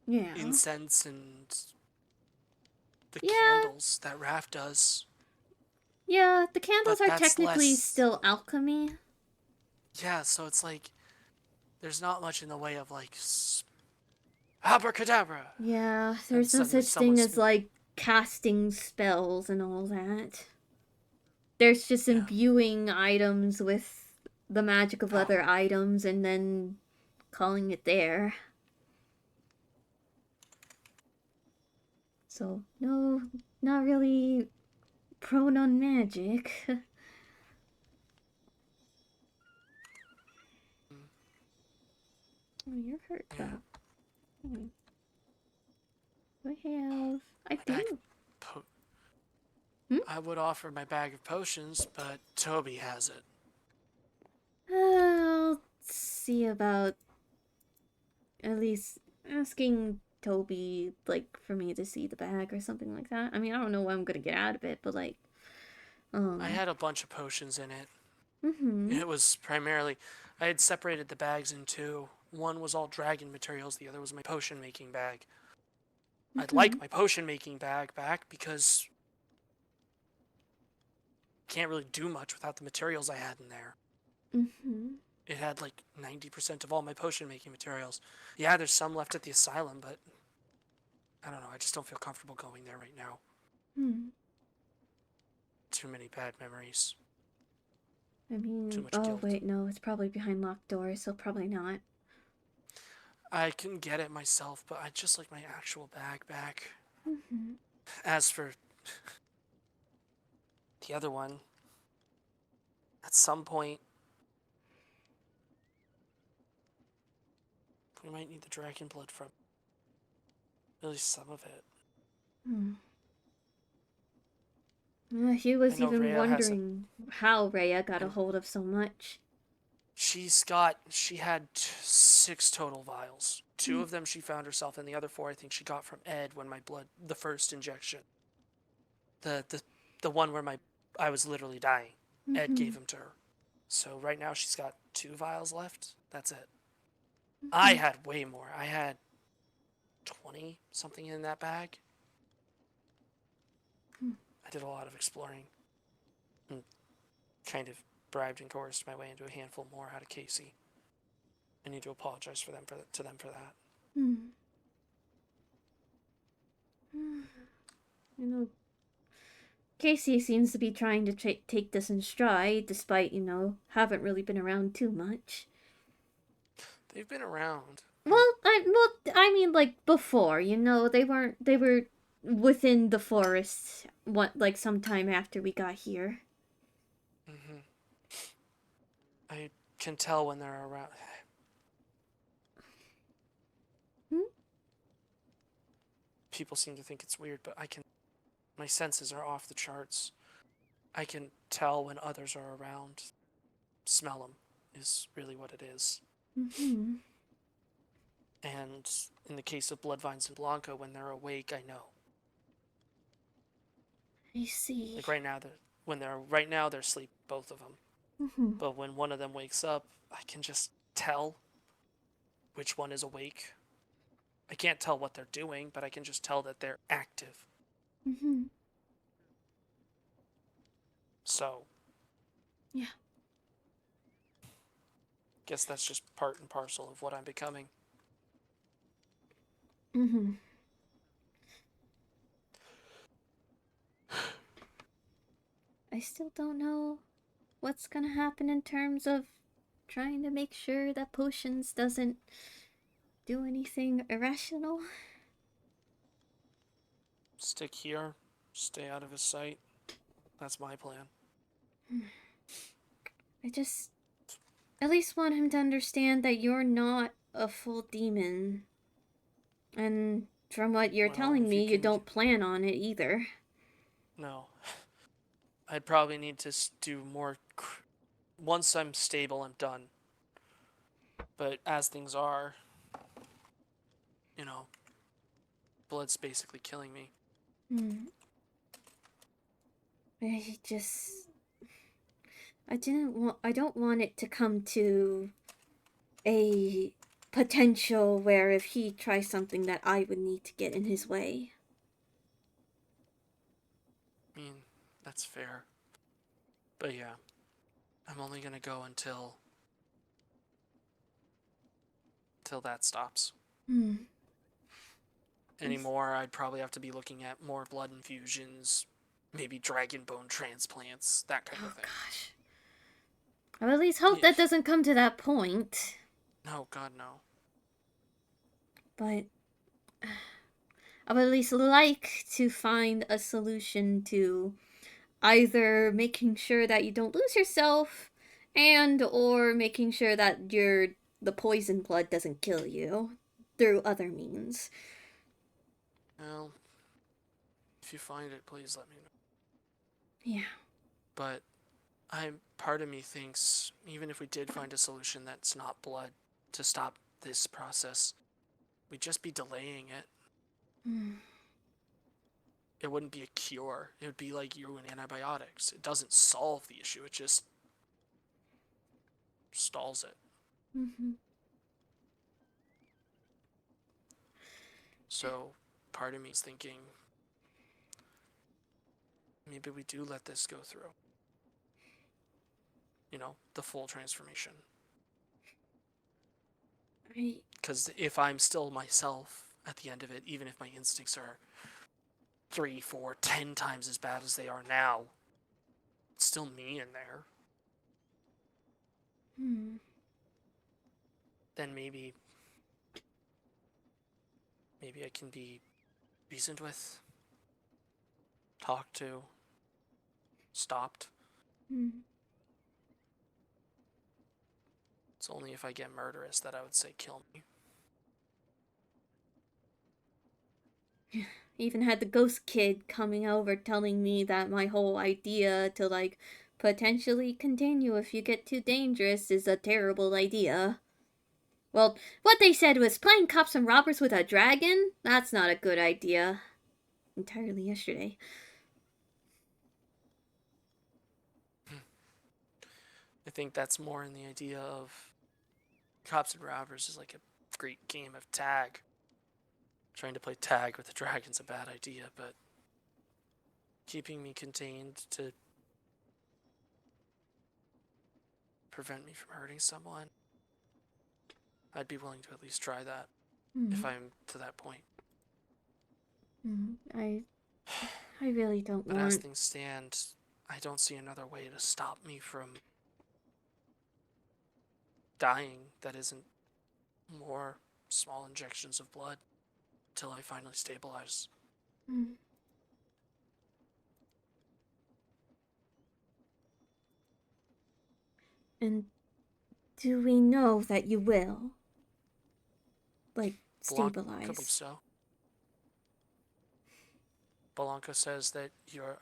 incense and the candles that Raph does. Yeah, the candles are technically still alchemy. Yeah, so it's like, there's not much in the way of like, abracadabra. Yeah, there's no such thing as like casting spells and all that. There's just imbuing items with the magic of other items and then calling it there. So, no, not really prone on magic. Oh, you're hurt Yeah. though. Hmm. I My bag do. of Hmm? I would offer my bag of potions, but Toby has it. I'll see about at least asking Toby, like, for me to see the bag or something like that. I mean, I don't know what I'm gonna get out of it, but like, I had a bunch of potions in it. Mm-hmm. It was primarily, I had separated the bags in two. One was all dragon materials, the other was my potion making bag. I'd Mm-hmm. like my potion making bag back because I can't really do much without the materials I had in there. Mm-hmm. It had like 90% of all my potion making materials. Yeah, there's some left at the asylum, but I don't know, I just don't feel comfortable going there right now. Hmm. Too many bad memories. I Too mean, much oh guilt. wait, no, it's probably behind locked doors, so probably not. I can get it myself, but I'd just like my actual bag back. Mm-hmm. As for the other one, at some point, we might need the dragon blood from at least some of it. Hmm. He I was know even Rhea has a. wondering how Rhea got a And hold of so much. she had 6 total vials. 2 Mm-hmm. of them she found herself, and the other 4 I think she got from Ed when my blood, the first injection. The one where I was literally dying. Ed Mm-hmm. gave him to her. So right now she's got 2 vials left. That's it. I Mm-hmm. had way more. I had 20 something in that bag. I did a lot of exploring and kind of bribed and coerced my way into a handful more out of Casey. I need to apologize to them for that. Hmm. You know, Casey seems to be trying to take this in stride, despite, haven't really been around too much. They've been around. I mean, like before, they were within the forest, like sometime after we got here. Mm-hmm. I can tell when they're around. Hmm? People seem to think it's weird, but I can. My senses are off the charts. I can tell when others are around. Smell them is really what it is. Mm-hmm. And in the case of Bloodvines and Blanca, when they're awake, I know. I see. Like right now they're asleep, both of them. Mm-hmm. But when one of them wakes up, I can just tell which one is awake. I can't tell what they're doing, but I can just tell that they're active. Mm-hmm. So, Yeah. guess that's just part and parcel of what I'm becoming. Mm-hmm. I still don't know what's gonna happen in terms of trying to make sure that potions doesn't do anything irrational. Stick here, stay out of his sight. That's my plan. I just at least want him to understand that you're not a full demon. And from what you're Well, telling if you me, you can. don't plan on it either. No. I'd probably need to do more. Once I'm stable, I'm done. But as things are, you know, blood's basically killing me. Hmm. I just I don't want it to come to a potential where if he tries something that I would need to get in his way. I mean, that's fair. But yeah, I'm only gonna go until that stops. Hmm. Anymore, I'd probably have to be looking at more blood infusions, maybe dragon bone transplants, that kind of Oh thing. gosh. I would at least hope Yeah. that doesn't come to that point. No, God, no. But I would at least like to find a solution to either making sure that you don't lose yourself and or making sure that you're the poison blood doesn't kill you through other means. Well, if you find it, please let me know. Yeah. But part of me thinks, even if we did find a solution that's not blood to stop this process, we'd just be delaying it. It wouldn't be a cure. It would be like you and antibiotics. It doesn't solve the issue. It just stalls it. So part of me is thinking, maybe we do let this go through. You know, the full transformation. Because if I'm still myself at the end of it, even if my instincts are 3, 4, 10 times as bad as they are now, it's still me in there. Then maybe I can be reasoned with, talked to, stopped. It's only if I get murderous that I would say kill me. Even had the ghost kid coming over telling me that my whole idea to, like, potentially continue if you get too dangerous is a terrible idea. Well, what they said was playing cops and robbers with a dragon? That's not a good idea. Entirely yesterday. I think that's more in the idea of cops and robbers is like a great game of tag. Trying to play tag with the dragon's a bad idea, but keeping me contained to prevent me from hurting someone, I'd be willing to at least try that if I'm to that point. I really don't But want... as things stand, I don't see another way to stop me from dying that isn't more small injections of blood till I finally stabilize. And do we know that you will? Like, stabilize? Blanca believes so. Blanca says that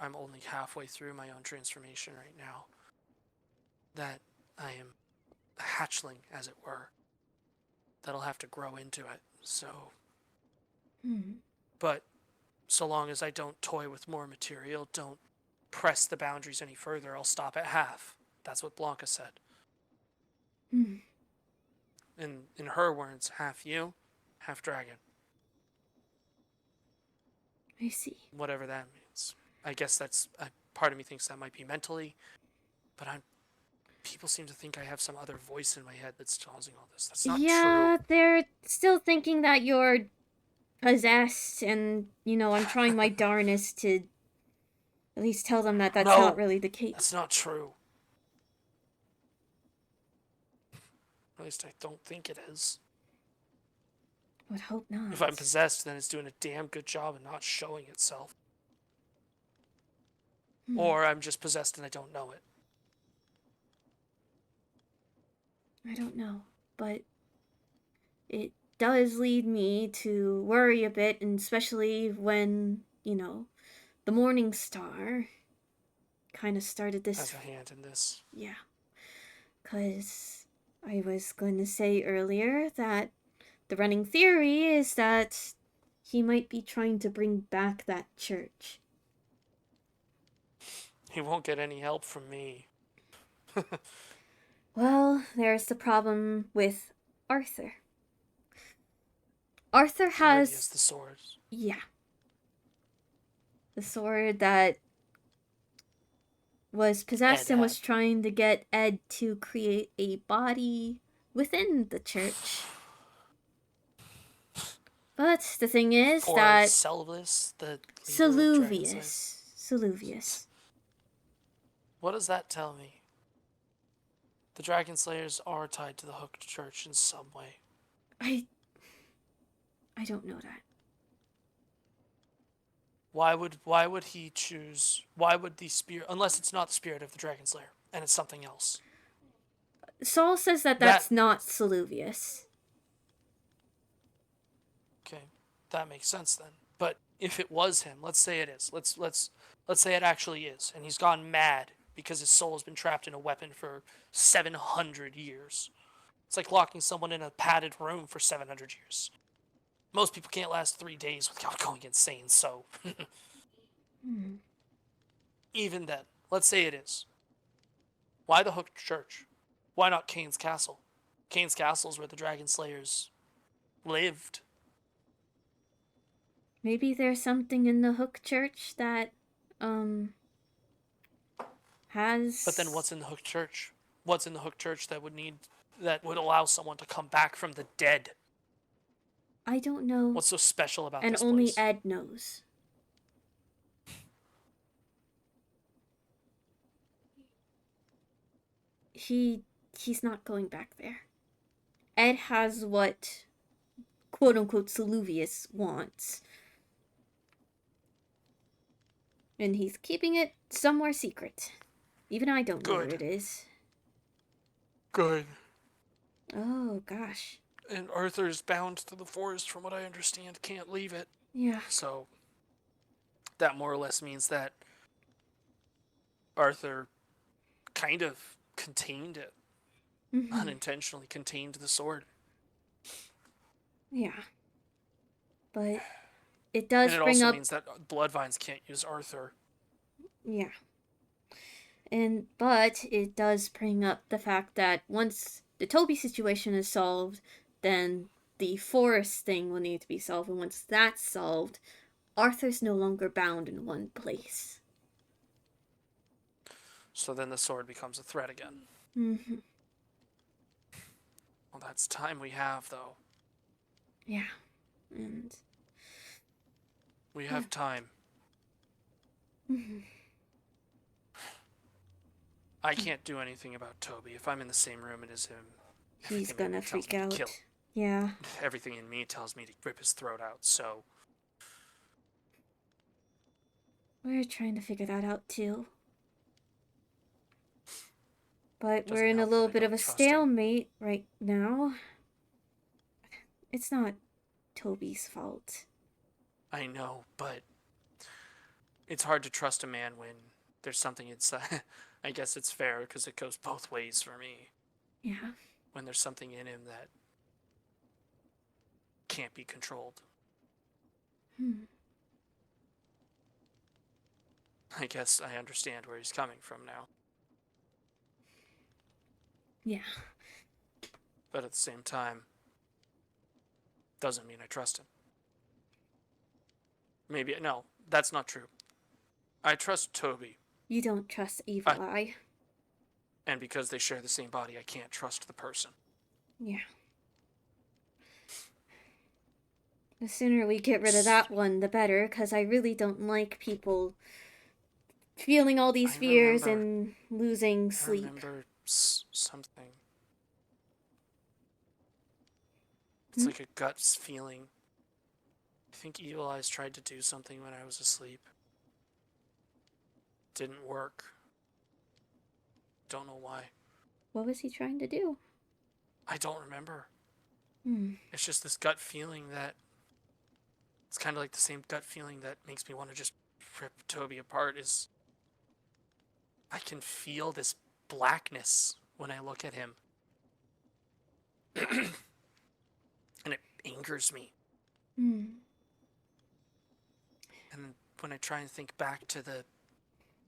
I'm only halfway through my own transformation right now. That I am a hatchling, as it were. That'll have to grow into it, so... But so long as I don't toy with more material, don't press the boundaries any further, I'll stop at half. That's what Blanca said. In her words, half you, half dragon. I see. Whatever that means. I guess that's... part of me thinks that might be mentally, but people seem to think I have some other voice in my head that's causing all this. That's not true. Yeah, they're still thinking that you're possessed, and, you know, I'm trying my darnest to at least tell them that that's not really the case. That's not true. At least I don't think it is. Would hope not. If I'm possessed, then it's doing a damn good job of not showing itself. Or I'm just possessed and I don't know it. I don't know, but it does lead me to worry a bit, and especially when, you know, the Morning Star kind of started this... Has a hand in this. Yeah. Because I was going to say earlier that the running theory is that he might be trying to bring back that church. He won't get any help from me. Well, there's the problem with Arthur. Arthur has... He has the sword. Yeah. The sword that was possessed and was trying to get Ed to create a body within the church. But the thing is that... Selvus, the Saluvius. What does that tell me? The Dragon Slayers are tied to the Hooked Church in some way. I don't know that. Why would he choose... Why would the spirit... Unless it's not the spirit of the Dragon Slayer, and it's something else. Saul says that that's not Saluvius. Okay, that makes sense then. But if it was him, let's say it is. Let's say it actually is, and he's gone mad because his soul has been trapped in a weapon for 700 years. It's like locking someone in a padded room for 700 years. Most people can't last 3 days without going insane, so even then, let's say it is. Why the Hooked Church? Why not Kane's Castle? Kane's Castle is where the Dragon Slayers lived. Maybe there's something in the Hook Church that, has... But then what's in the Hooked Church? What's in the Hooked Church that would allow someone to come back from the dead? I don't know. What's so special about and this only place? Ed knows. He's not going back there. Ed has what quote unquote Saluvius wants. And he's keeping it somewhere secret. Even I don't know where it is. Good. Oh gosh. And Arthur's bound to the forest, from what I understand, can't leave it. Yeah. So that more or less means that Arthur kind of contained it. Unintentionally contained the sword. Yeah. But it does and it bring also up... means that Bloodvines can't use Arthur. Yeah. But it does bring up the fact that once the Toby situation is solved, then the forest thing will need to be solved. And once that's solved, Arthur's no longer bound in one place. So then the sword becomes a threat again. Mm-hmm. Well, that's time we have, though. Yeah. And... we have time. I can't do anything about Toby. If I'm in the same room as him, he's gonna freak out. Yeah. Everything in me tells me to rip his throat out, so... we're trying to figure that out, too. But we're in a little bit of a stalemate right now. It's not Toby's fault. I know, but... it's hard to trust a man when there's something inside... I guess it's fair, because it goes both ways for me. Yeah. When there's something in him that can't be controlled. I guess I understand where he's coming from now. Yeah. But at the same time, doesn't mean I trust him. Maybe, no, that's not true. I trust Toby. You don't trust Evil Eye. And because they share the same body, I can't trust the person. Yeah. The sooner we get rid of that one, the better, because I really don't like people feeling all these fears and losing sleep. I remember something. It's like a gut feeling. I think Evil Eyes tried to do something when I was asleep. Didn't work. Don't know why. What was he trying to do? I don't remember. It's just this gut feeling that... it's kind of like the same gut feeling that makes me want to just rip Toby apart. Is I can feel this blackness when I look at him. And it angers me. And when I try and think back to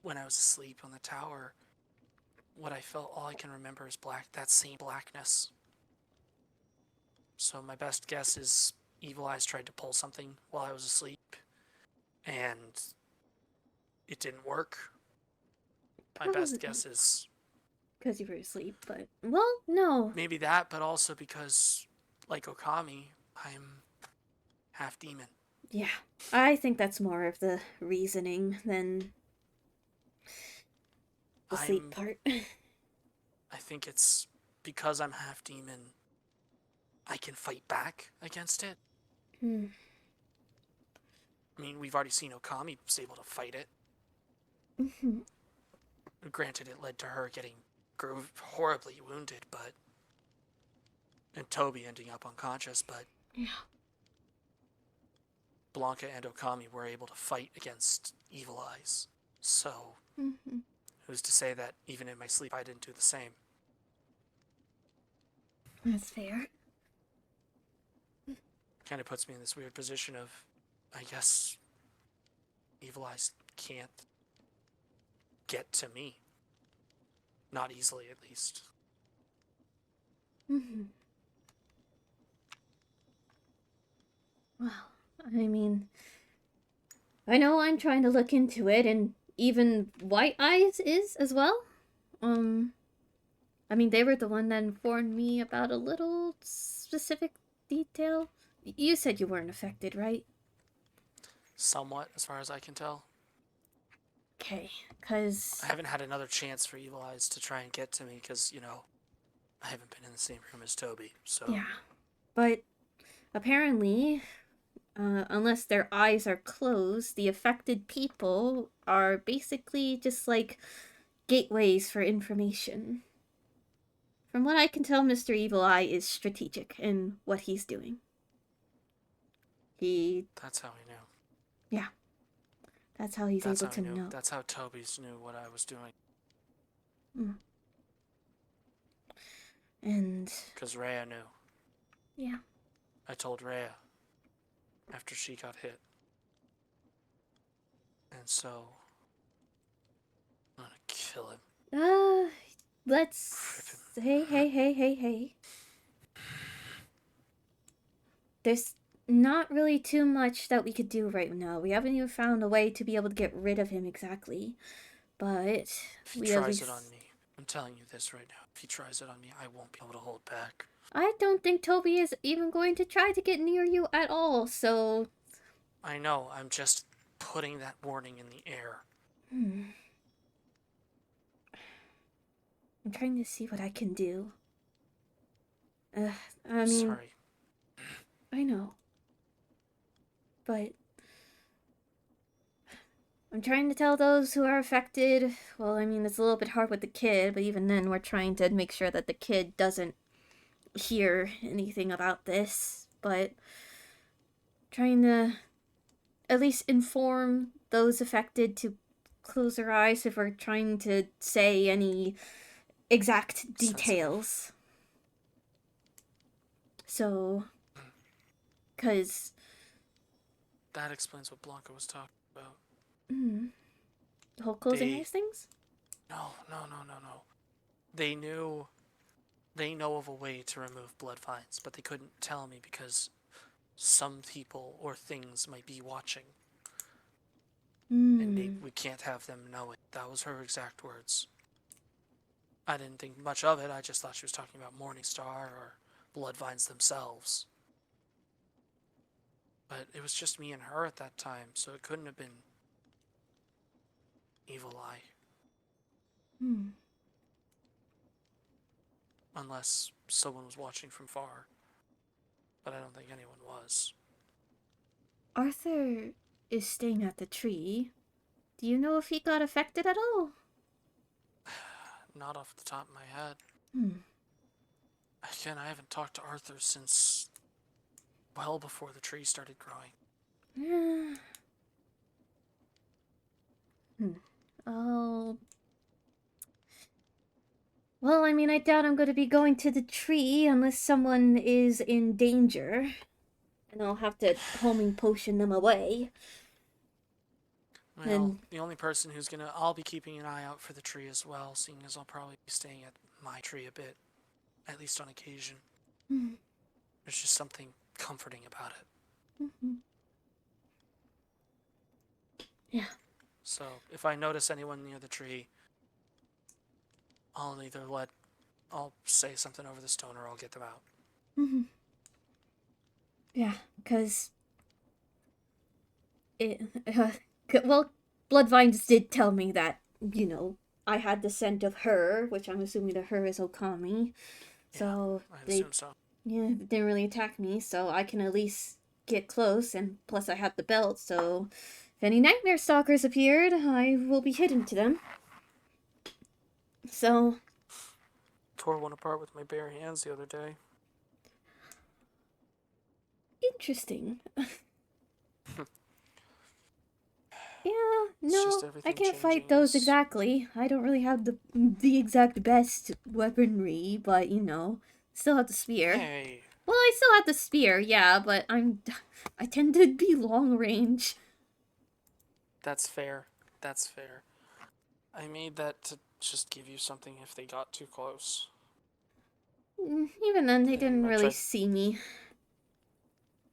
when I was asleep on the tower, what I felt, all I can remember is that same blackness. So my best guess is Evil Eyes tried to pull something while I was asleep, and it didn't work. My best guess is... because you were asleep, but... well, no. maybe that, but also because, like Okami, I'm half demon. Yeah, I think that's more of the reasoning than the sleep part. I think it's because I'm half demon, I can fight back against it. I mean, we've already seen Okami was able to fight it. Granted, it led to her getting Blanca horribly wounded, and Toby ending up unconscious, but Yeah. Blanca and Okami were able to fight against Evil Eyes. So, who's to say that even in my sleep I didn't do the same? That's fair. Kind of puts me in this weird position of, I guess, Evil Eyes can't get to me. Not easily, at least. Well, I mean, I know I'm trying to look into it, and even White Eyes is as well. I mean, they were the one that informed me about a little specific detail. You said you weren't affected, right? Somewhat, as far as I can tell. Okay, because I haven't had another chance for Evil Eyes to try and get to me, because, I haven't been in the same room as Toby, so... yeah. But apparently, unless their eyes are closed, the affected people are basically just like gateways for information. From what I can tell, Mr. Evil Eye is strategic in what he's doing. That's how I knew. Yeah. That's how he's able to know. That's how Toby's knew what I was doing. And... Because Rhea knew. yeah. I told Rhea after she got hit. And so... I'm gonna kill him. Let's... Hey. There's not really too much that we could do right now. We haven't even found a way to be able to get rid of him exactly. But if he tries it on me, I'm telling you this right now. If he tries it on me, I won't be able to hold back. I don't think Toby is even going to try to get near you at all, so... I know, I'm just putting that warning in the air. I'm trying to see what I can do. I mean... Sorry. I know. But... I'm trying to tell those who are affected... Well, I mean, it's a little bit hard with the kid, but even then we're trying to make sure that the kid doesn't hear anything about this. But... trying to at least inform those affected to close their eyes if we're trying to say any exact details. So... because... that explains what Blanca was talking about. The whole closing eyes things? No. They know of a way to remove blood vines, but they couldn't tell me because some people or things might be watching. And we can't have them know it. That was her exact words. I didn't think much of it. I just thought she was talking about Morningstar or blood vines themselves. But it was just me and her at that time, so it couldn't have been Evil Eye. Unless someone was watching from far. But I don't think anyone was. Arthur is staying at the tree. Do you know if he got affected at all? Not off the top of my head. Again, I haven't talked to Arthur since well before the tree started growing. Oh. Well, I mean, I doubt I'm going to be going to the tree unless someone is in danger. And I'll have to homing potion them away. Well, the only person I'll be keeping an eye out for the tree as well, seeing as I'll probably be staying at my tree a bit. At least on occasion. There's just something comforting about it. Yeah. So, if I notice anyone near the tree, I'll say something over the stone or I'll get them out. Yeah, because... well, Bloodvines did tell me that, I had the scent of her, which I'm assuming that her is Okami. So I assume so. Yeah, didn't really attack me, so I can at least get close, and plus I have the belt, so if any nightmare stalkers appeared, I will be hidden to them. So, tore one apart with my bare hands the other day. Interesting. Yeah, It's no, just I everything can't fight changing those is- exactly. I don't really have the exact best weaponry, but you know, still have the spear. Hey, Well, I still have the spear, yeah, but I tend to be long range. that's fair. That's fair. I made that to just give you something if they got too close. Even then, they didn't I really tried- see me.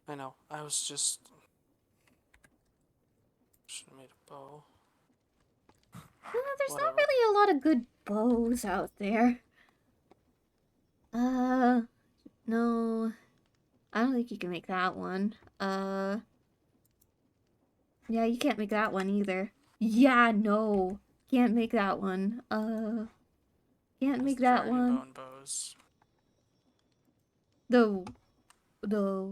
I know. I was just... Should have made a bow. There's not Whatever. really a lot of good bows out there. No. I don't think you can make that one. Yeah, you can't make that one either. Yeah, no. Can't make that one. Can't make that one. Dragonbone bows. The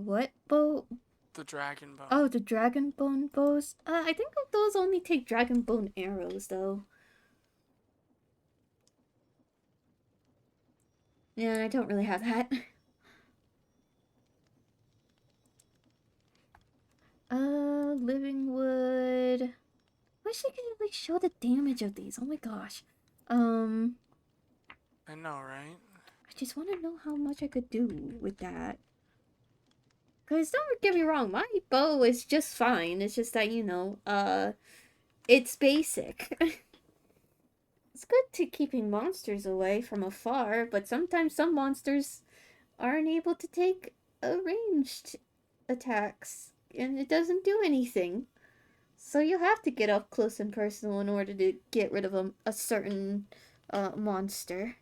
what bow? The dragonbone. Oh, the dragonbone bows. I think those only take dragonbone arrows, though. Yeah, I don't really have that. Living wood. Wish I could like show the damage of these. Oh my gosh. I know, right? I just want to know how much I could do with that. Cause don't get me wrong, my bow is just fine. It's just that, you know, it's basic. It's good to keeping monsters away from afar, but sometimes some monsters aren't able to take ranged attacks, and it doesn't do anything. So you have to get up close and personal in order to get rid of a certain monster.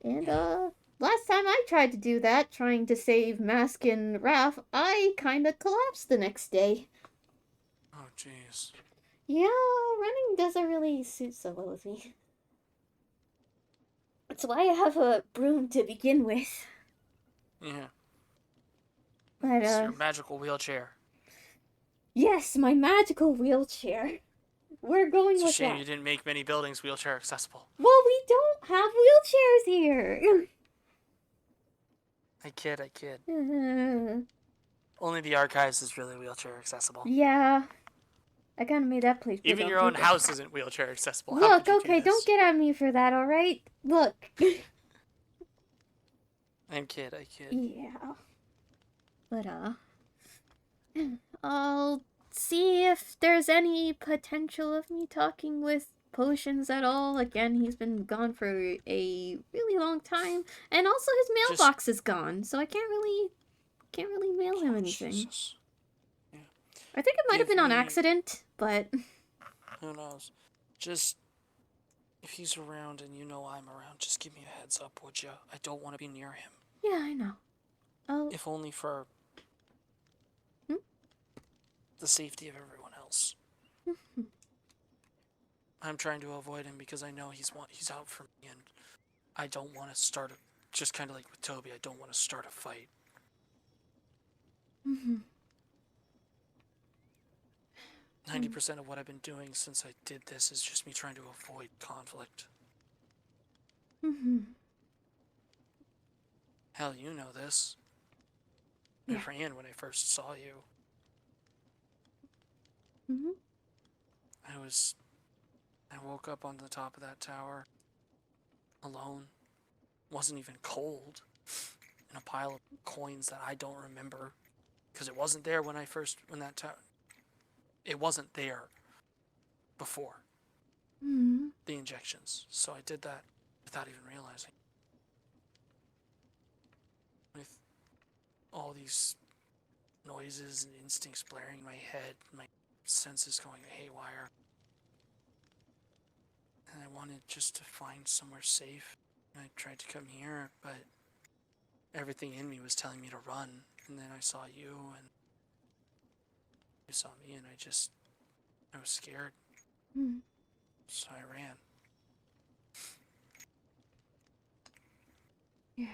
And last time I tried to do that, trying to save Mask and Raph, I kinda collapsed the next day. Oh, jeez. Yeah, running doesn't really suit so well with me. That's why I have a broom to begin with. Yeah. But It's your magical wheelchair. yes, my magical wheelchair. We're going It's a with shame that. you didn't make many buildings wheelchair accessible. Well, we don't have wheelchairs here. I kid. Only the archives is really wheelchair accessible. Yeah. I kind of made that place big Even on your own purpose. house isn't wheelchair accessible. How Look, could you okay, do don't this? get at me for that, alright? Look. I kid. Yeah. But, I'll see if there's any potential of me talking with Potions at all. Again, he's been gone for a really long time. And also his mailbox is gone, so I can't really mail him anything. Jesus. I think it might have Give been on me- accident, but Who knows? Just... If he's around and you know I'm around, just give me a heads up, would ya? I don't want to be near him. yeah, I know. Oh, If only for... the safety of everyone else. I'm trying to avoid him because I know he's out for me, and I don't want to start a... Just kind of like with Toby, I don't want to start a fight. 90% of what I've been doing since I did this is just me trying to avoid conflict. Hell, you know this. I ran when I first saw you. I woke up on the top of that tower, alone. Wasn't even cold, in a pile of coins that I don't remember, because it wasn't there when that tower... It wasn't there before the injections, so I did that without even realizing. With all these noises and instincts blaring in my head, my senses going haywire. And I wanted just to find somewhere safe. And I tried to come here, but everything in me was telling me to run. And then I saw you, and you saw me, and I was scared. So I ran. Yeah.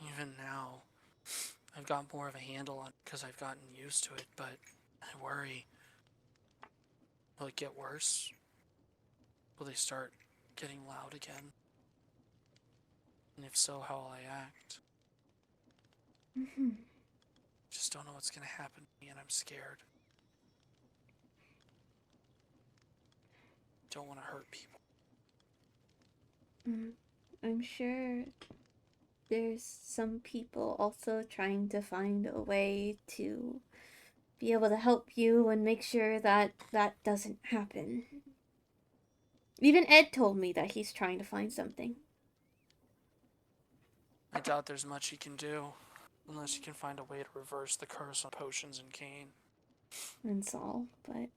Even now, I've got more of a handle on it because I've gotten used to it, but I worry Will it get worse? Will they start getting loud again? And if so, how will I act? Just don't know what's gonna happen to me, and I'm scared. Don't want to hurt people. I'm sure there's some people also trying to find a way to be able to help you and make sure that that doesn't happen. Even Ed told me that he's trying to find something. I doubt there's much he can do, unless he can find a way to reverse the curse on potions and cane. And Saul, but...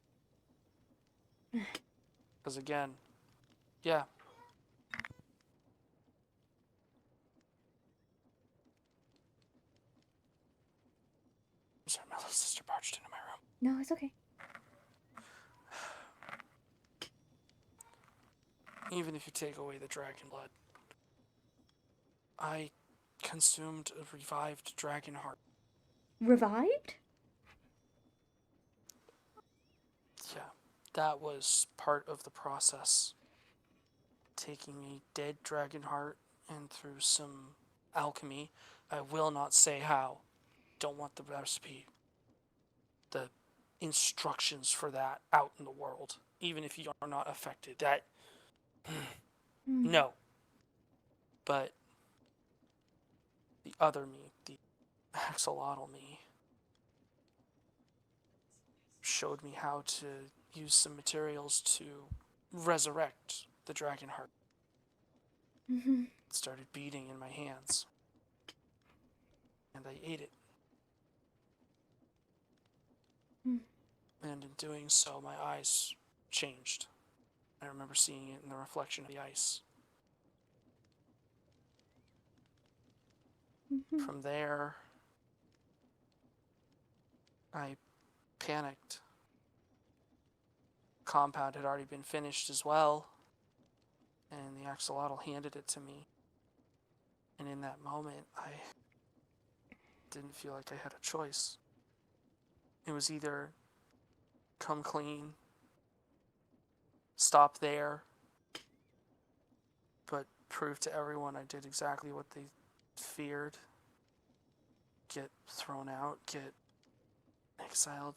Because again, yeah. I'm sorry, my little sister barged into my room. No, it's okay. Even if you take away the dragon blood, I consumed a revived dragon heart. Revived? Yeah, that was part of the process. Taking a dead dragon heart and through some alchemy, I will not say how. Don't want the recipe, the instructions for that out in the world, even if you are not affected. That, no. But the other me, the axolotl me, showed me how to use some materials to resurrect the dragon heart. It started beating in my hands, and I ate it. And in doing so, my eyes changed. I remember seeing it in the reflection of the ice. From there, I panicked. Compound had already been finished as well, and the axolotl handed it to me. And in that moment, I didn't feel like I had a choice. It was either come clean, stop there, but prove to everyone I did exactly what they feared, get thrown out, get exiled,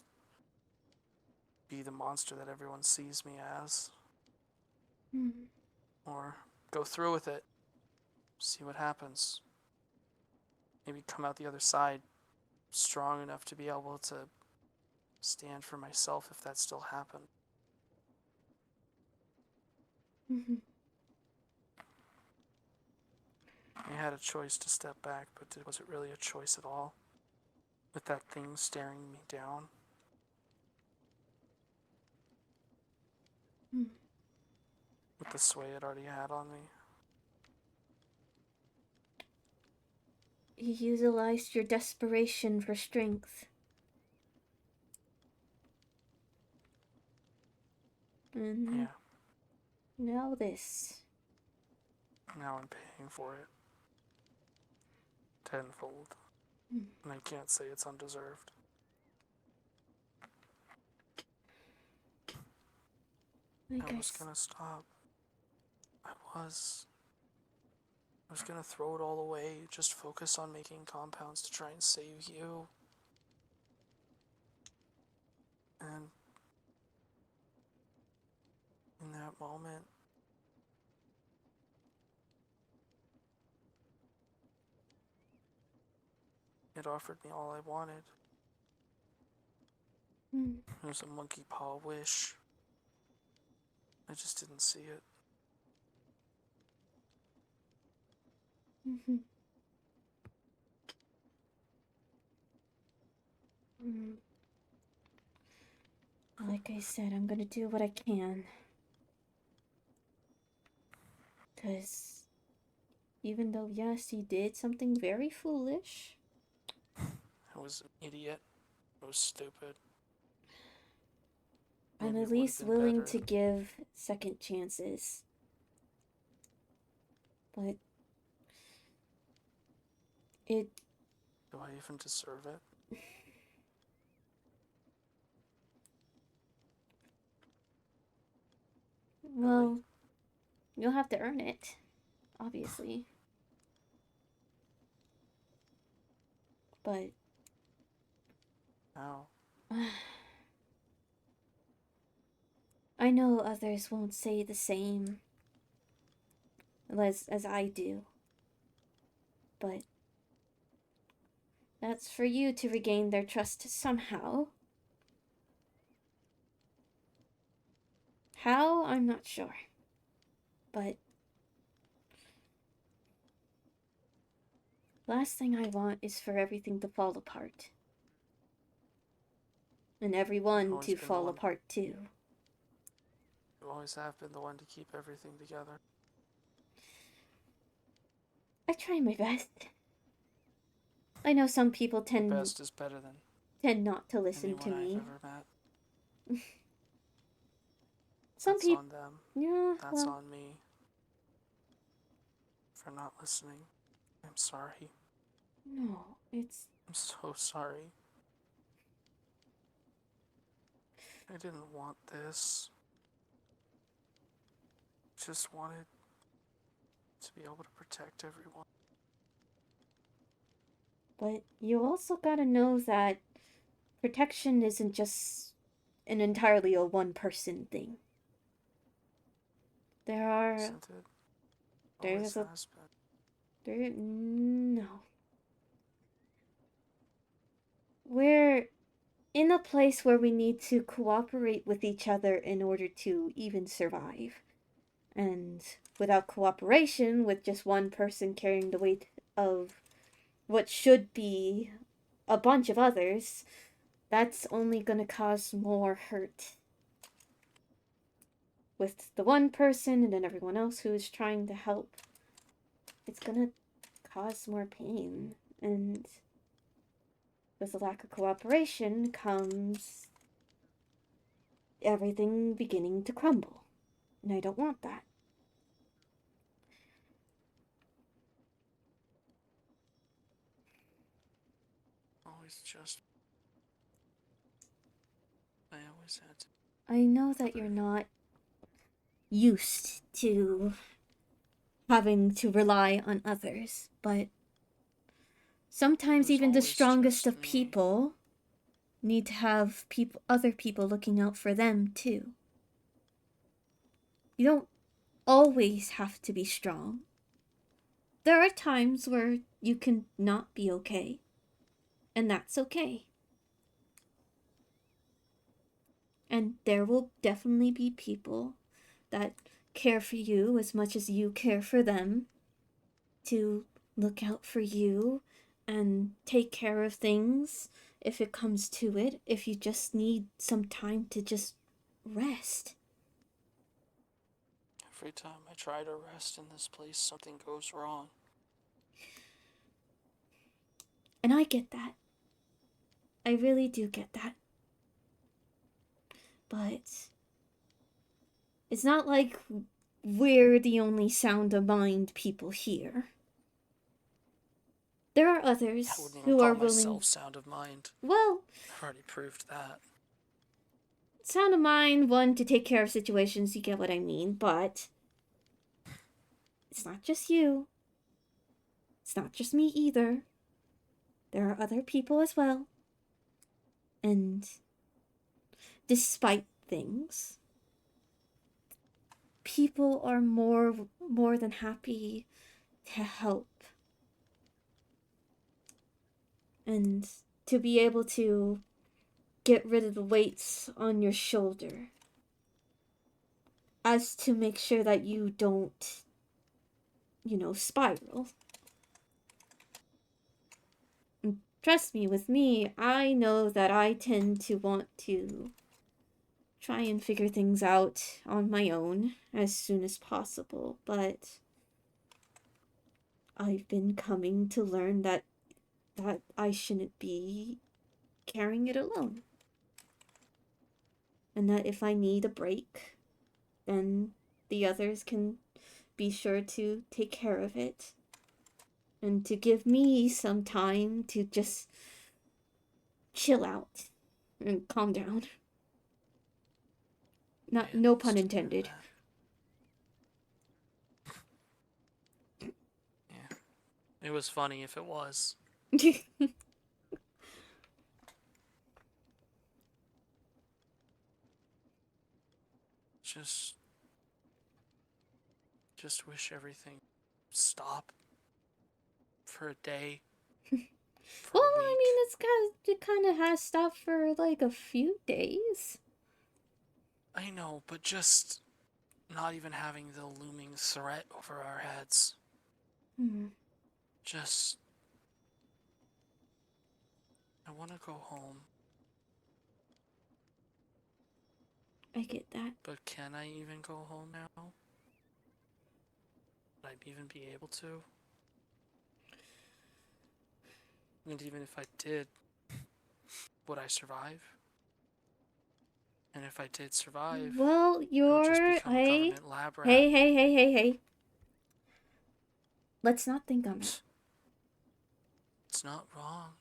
be the monster that everyone sees me as, or go through with it, see what happens. Maybe come out the other side strong enough to be able to stand for myself if that still happened. I had a choice to step back, but was it really a choice at all? With that thing staring me down? With the sway it already had on me? You utilized your desperation for strength. And Yeah. now this. Now I'm paying for it. Tenfold. And I can't say it's undeserved. I was gonna stop. I was gonna throw it all away, just focus on making compounds to try and save you. And in that moment, it offered me all I wanted. It was a monkey paw wish. I just didn't see it. Like I said, I'm gonna do what I can. Because even though, yes, you did something very foolish, I was an idiot. I was stupid. I'm Maybe at it would've least been willing better. to give second chances. But it... Do I even deserve it? Well, you'll have to earn it, obviously. But How? I know others won't say the same as I do. But that's for you to regain their trust somehow. How? I'm not sure. But last thing I want is for everything to fall apart. And everyone to fall apart too. You always have been the one to keep everything together. I try my best. I know some people tend Best is better than not to listen to anyone me. I've ever met. Some That's people, on them. yeah, That's well, on me. For not listening. I'm sorry. no, it's. I'm so sorry. I didn't want this. Just wanted to be able to protect everyone. But you also gotta know that protection isn't just an entirely a one person thing. There are. Isn't it? There's Always a. has been. There. No. We're in a place where we need to cooperate with each other in order to even survive. And without cooperation, with just one person carrying the weight of what should be a bunch of others, that's only gonna cause more hurt. With the one person and then everyone else who is trying to help, it's gonna cause more pain. And with the lack of cooperation comes everything beginning to crumble. And I don't want that. Always just. I always had to. I know that you're not used to having to rely on others, but sometimes even the strongest of people need to have other people looking out for them too. You don't always have to be strong. There are times where you can not be okay, and that's okay. And there will definitely be people that care for you as much as you care for them, to look out for you and take care of things if it comes to it, if you just need some time to just rest. Every time I try to rest in this place, something goes wrong. And I get that. I really do get that. But it's not like we're the only sound of mind people here. There are others I wouldn't who even are call willing. myself sound of mind. Well, I've already proved that. sound of mind, one, to take care of situations, you get what I mean, but it's not just you. It's not just me either. There are other people as well. And despite things, people are more than happy to help. And to be able to get rid of the weights on your shoulder, as to make sure that you don't, spiral. And trust me, with me, I know that I tend to want to try and figure things out on my own as soon as possible, but I've been coming to learn that I shouldn't be carrying it alone. And that if I need a break, then the others can be sure to take care of it. And to give me some time to just chill out and calm down. No pun intended. It was funny if it was. Just wish everything stopped for a day. For Well, a week. I mean, it kind of has stopped for like a few days. I know, but just not even having the looming threat over our heads. Just, I want to go home. I get that. But can I even go home now? Would I even be able to? And even if I did, would I survive? And if I did survive, Well, it would just you're become a government lab rat. hey. Let's not think on that. It's not wrong.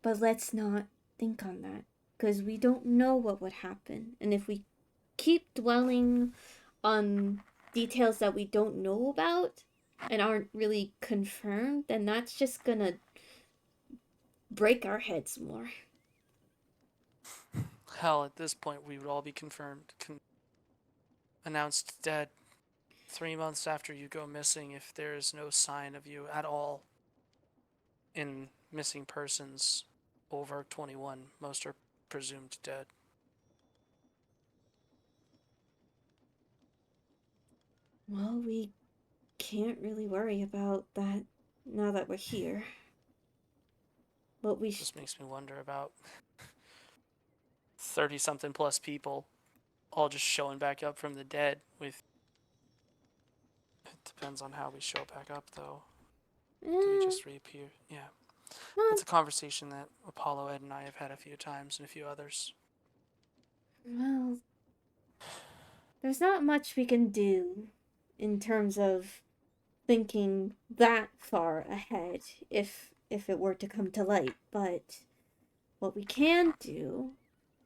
But let's not think on that. Because we don't know what would happen. And if we keep dwelling on details that we don't know about and aren't really confirmed, then that's just gonna break our heads more. Hell, at this point, we would all be confirmed, announced dead 3 months after you go missing if there is no sign of you at all. In missing persons over 21, most are presumed dead. Well, we can't really worry about that now that we're here. But we Just makes me wonder about 30-something plus people all just showing back up from the dead with... It depends on how we show back up, though. Do we just reappear? Yeah. It's a conversation that Apollo, Ed, and I have had a few times, and a few others. Well, there's not much we can do in terms of thinking that far ahead if it were to come to light, but what we can do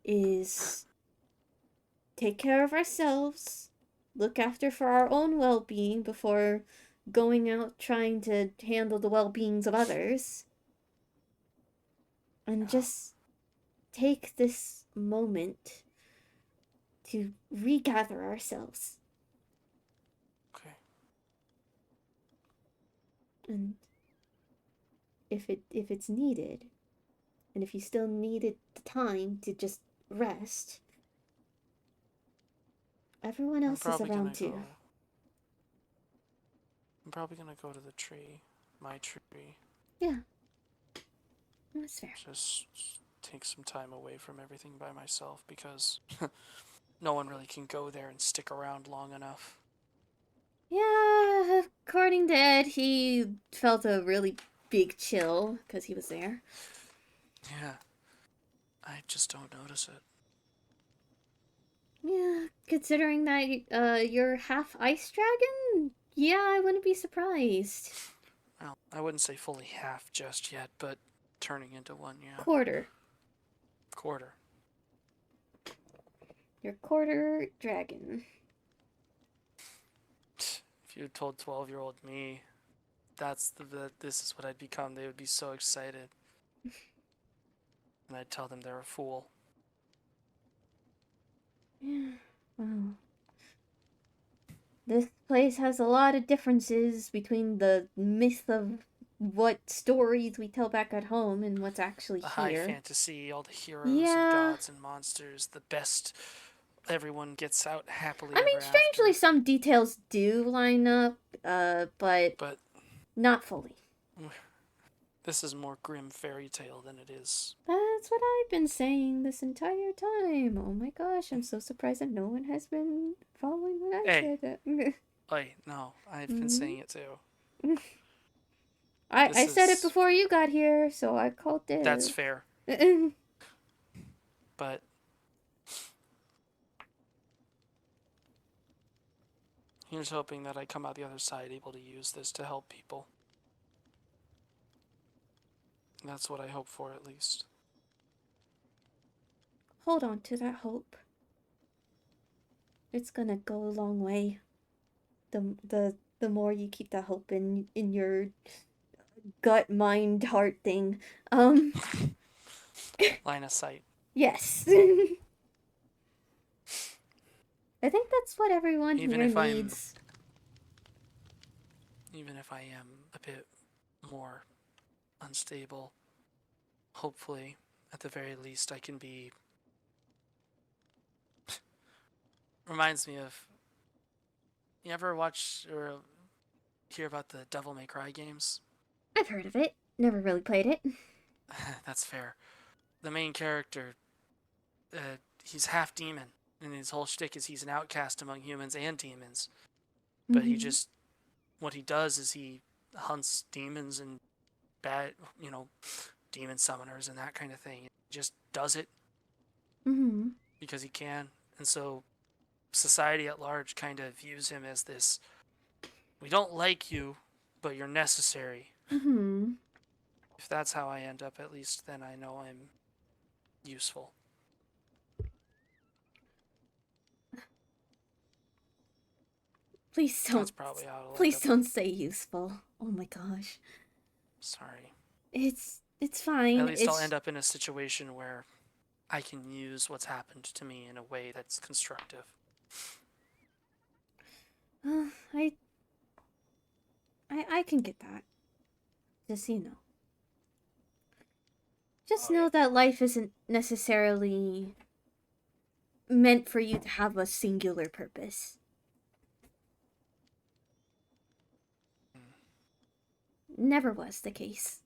is take care of ourselves, look after for our own well-being before going out trying to handle the well-beings of others, and just take this moment to regather ourselves. Okay. And if it's needed, and if you still needed the time to just rest, everyone else is around too. I'm probably gonna go to the tree, my tree. Yeah, that's fair. Just take some time away from everything by myself because no one really can go there and stick around long enough. Yeah, according to Ed, he felt a really big chill because he was there. Yeah, I just don't notice it. Yeah, considering that you're half ice dragon, yeah, I wouldn't be surprised. Well, I wouldn't say fully half just yet, but turning into one, yeah. Quarter. You're quarter dragon. If you had told 12-year-old me this is what I'd become, they would be so excited. And I'd tell them they're a fool. Yeah, wow. This place has a lot of differences between the myth of what stories we tell back at home and what's actually The here. high fantasy, all the heroes Yeah. and gods and monsters, the best, everyone gets out happily I mean, ever strangely, after. some details do line up, but not fully. This is more grim fairy tale than it is. That's what I've been saying this entire time. Oh my gosh, I'm so surprised that no one has been following what I said. No, I've been saying it too. I said it before you got here, so I called it. That's fair. But here's hoping that I come out the other side able to use this to help people. That's what I hope for, at least. Hold on to that hope. It's gonna go a long way. The more you keep that hope in your gut, mind, heart thing. Line of sight. Yes. I think that's what everyone Even here if needs. even if I am a bit more unstable, hopefully, at the very least, I can be. Reminds me of. You ever watch or hear about the Devil May Cry games? I've heard of it. Never really played it. That's fair. The main character, he's half demon, and his whole shtick is he's an outcast among humans and demons. But he just, what he does is he hunts demons and bad, demon summoners and that kind of thing. He just does it because he can. And so society at large kind of views him as this, we don't like you, but you're necessary. If that's how I end up, at least then I know I'm useful. Please don't. That's probably how it'll Please end up. don't say useful. Oh my gosh. Sorry. It's fine. At least I'll end up in a situation where I can use what's happened to me in a way that's constructive. I can get that. Just so you know. Just know that life isn't necessarily meant for you to have a singular purpose. Never was the case.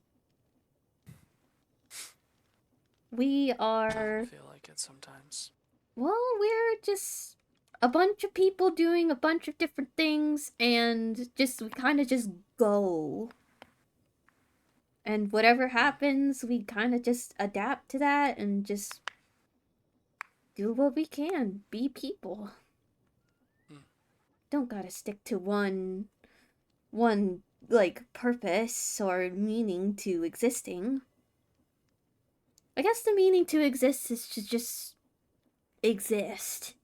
We are... I feel like it sometimes. Well, we're just a bunch of people doing a bunch of different things, and we kind of just go. And whatever happens, we kind of just adapt to that and just do what we can. Be people. Don't gotta stick to one like purpose or meaning to existing. I guess the meaning to exist is to just exist.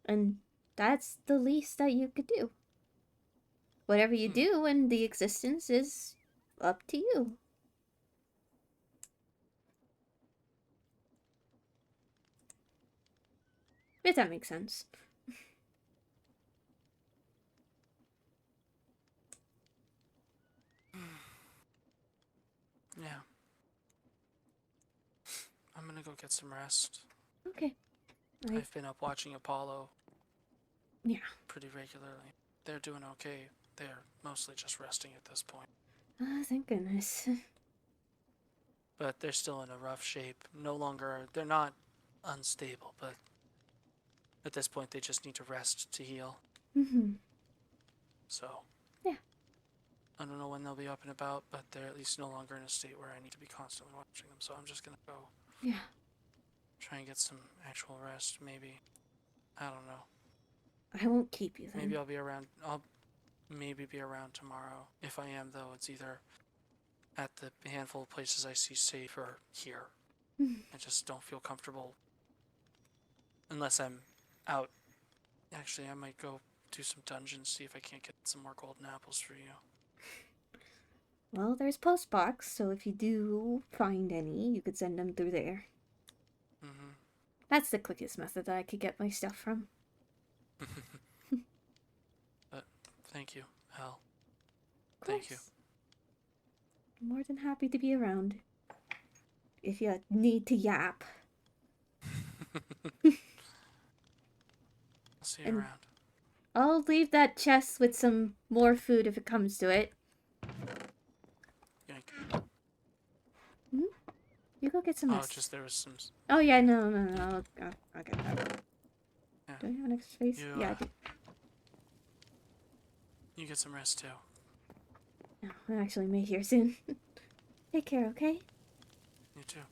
And that's the least that you could do. Whatever you do in the existence is up to you. If that makes sense. Yeah. I'm gonna go get some rest. Okay. I've been up watching Apollo. Yeah. Pretty regularly. They're doing okay. They're mostly just resting at this point. Oh, thank goodness. But they're still in a rough shape. They're not unstable, but at this point they just need to rest to heal. So. Yeah. I don't know when they'll be up and about, but they're at least no longer in a state where I need to be constantly watching them. So I'm just gonna go. Yeah. Try and get some actual rest, maybe. I don't know. I won't keep you then. Maybe I'll be around. I'll maybe be around tomorrow. If I am, though, it's either at the handful of places I see safe or here. I just don't feel comfortable unless I'm out. Actually, I might go do some dungeons, see if I can't get some more golden apples for you. Well, there's postbox, so if you do find any, you could send them through there. That's the quickest method that I could get my stuff from. But thank you, Hal. Thank you. I'm more than happy to be around. If you need to yap. I'll see you around. I'll leave that chest with some more food if it comes to it. Yank. You go get some rest. Oh, just there was some... Oh, yeah, no. I'll get that. Yeah. Do I have an extra space? Yeah, I do. You get some rest, too. No, I'm actually here soon. Take care, okay? You too.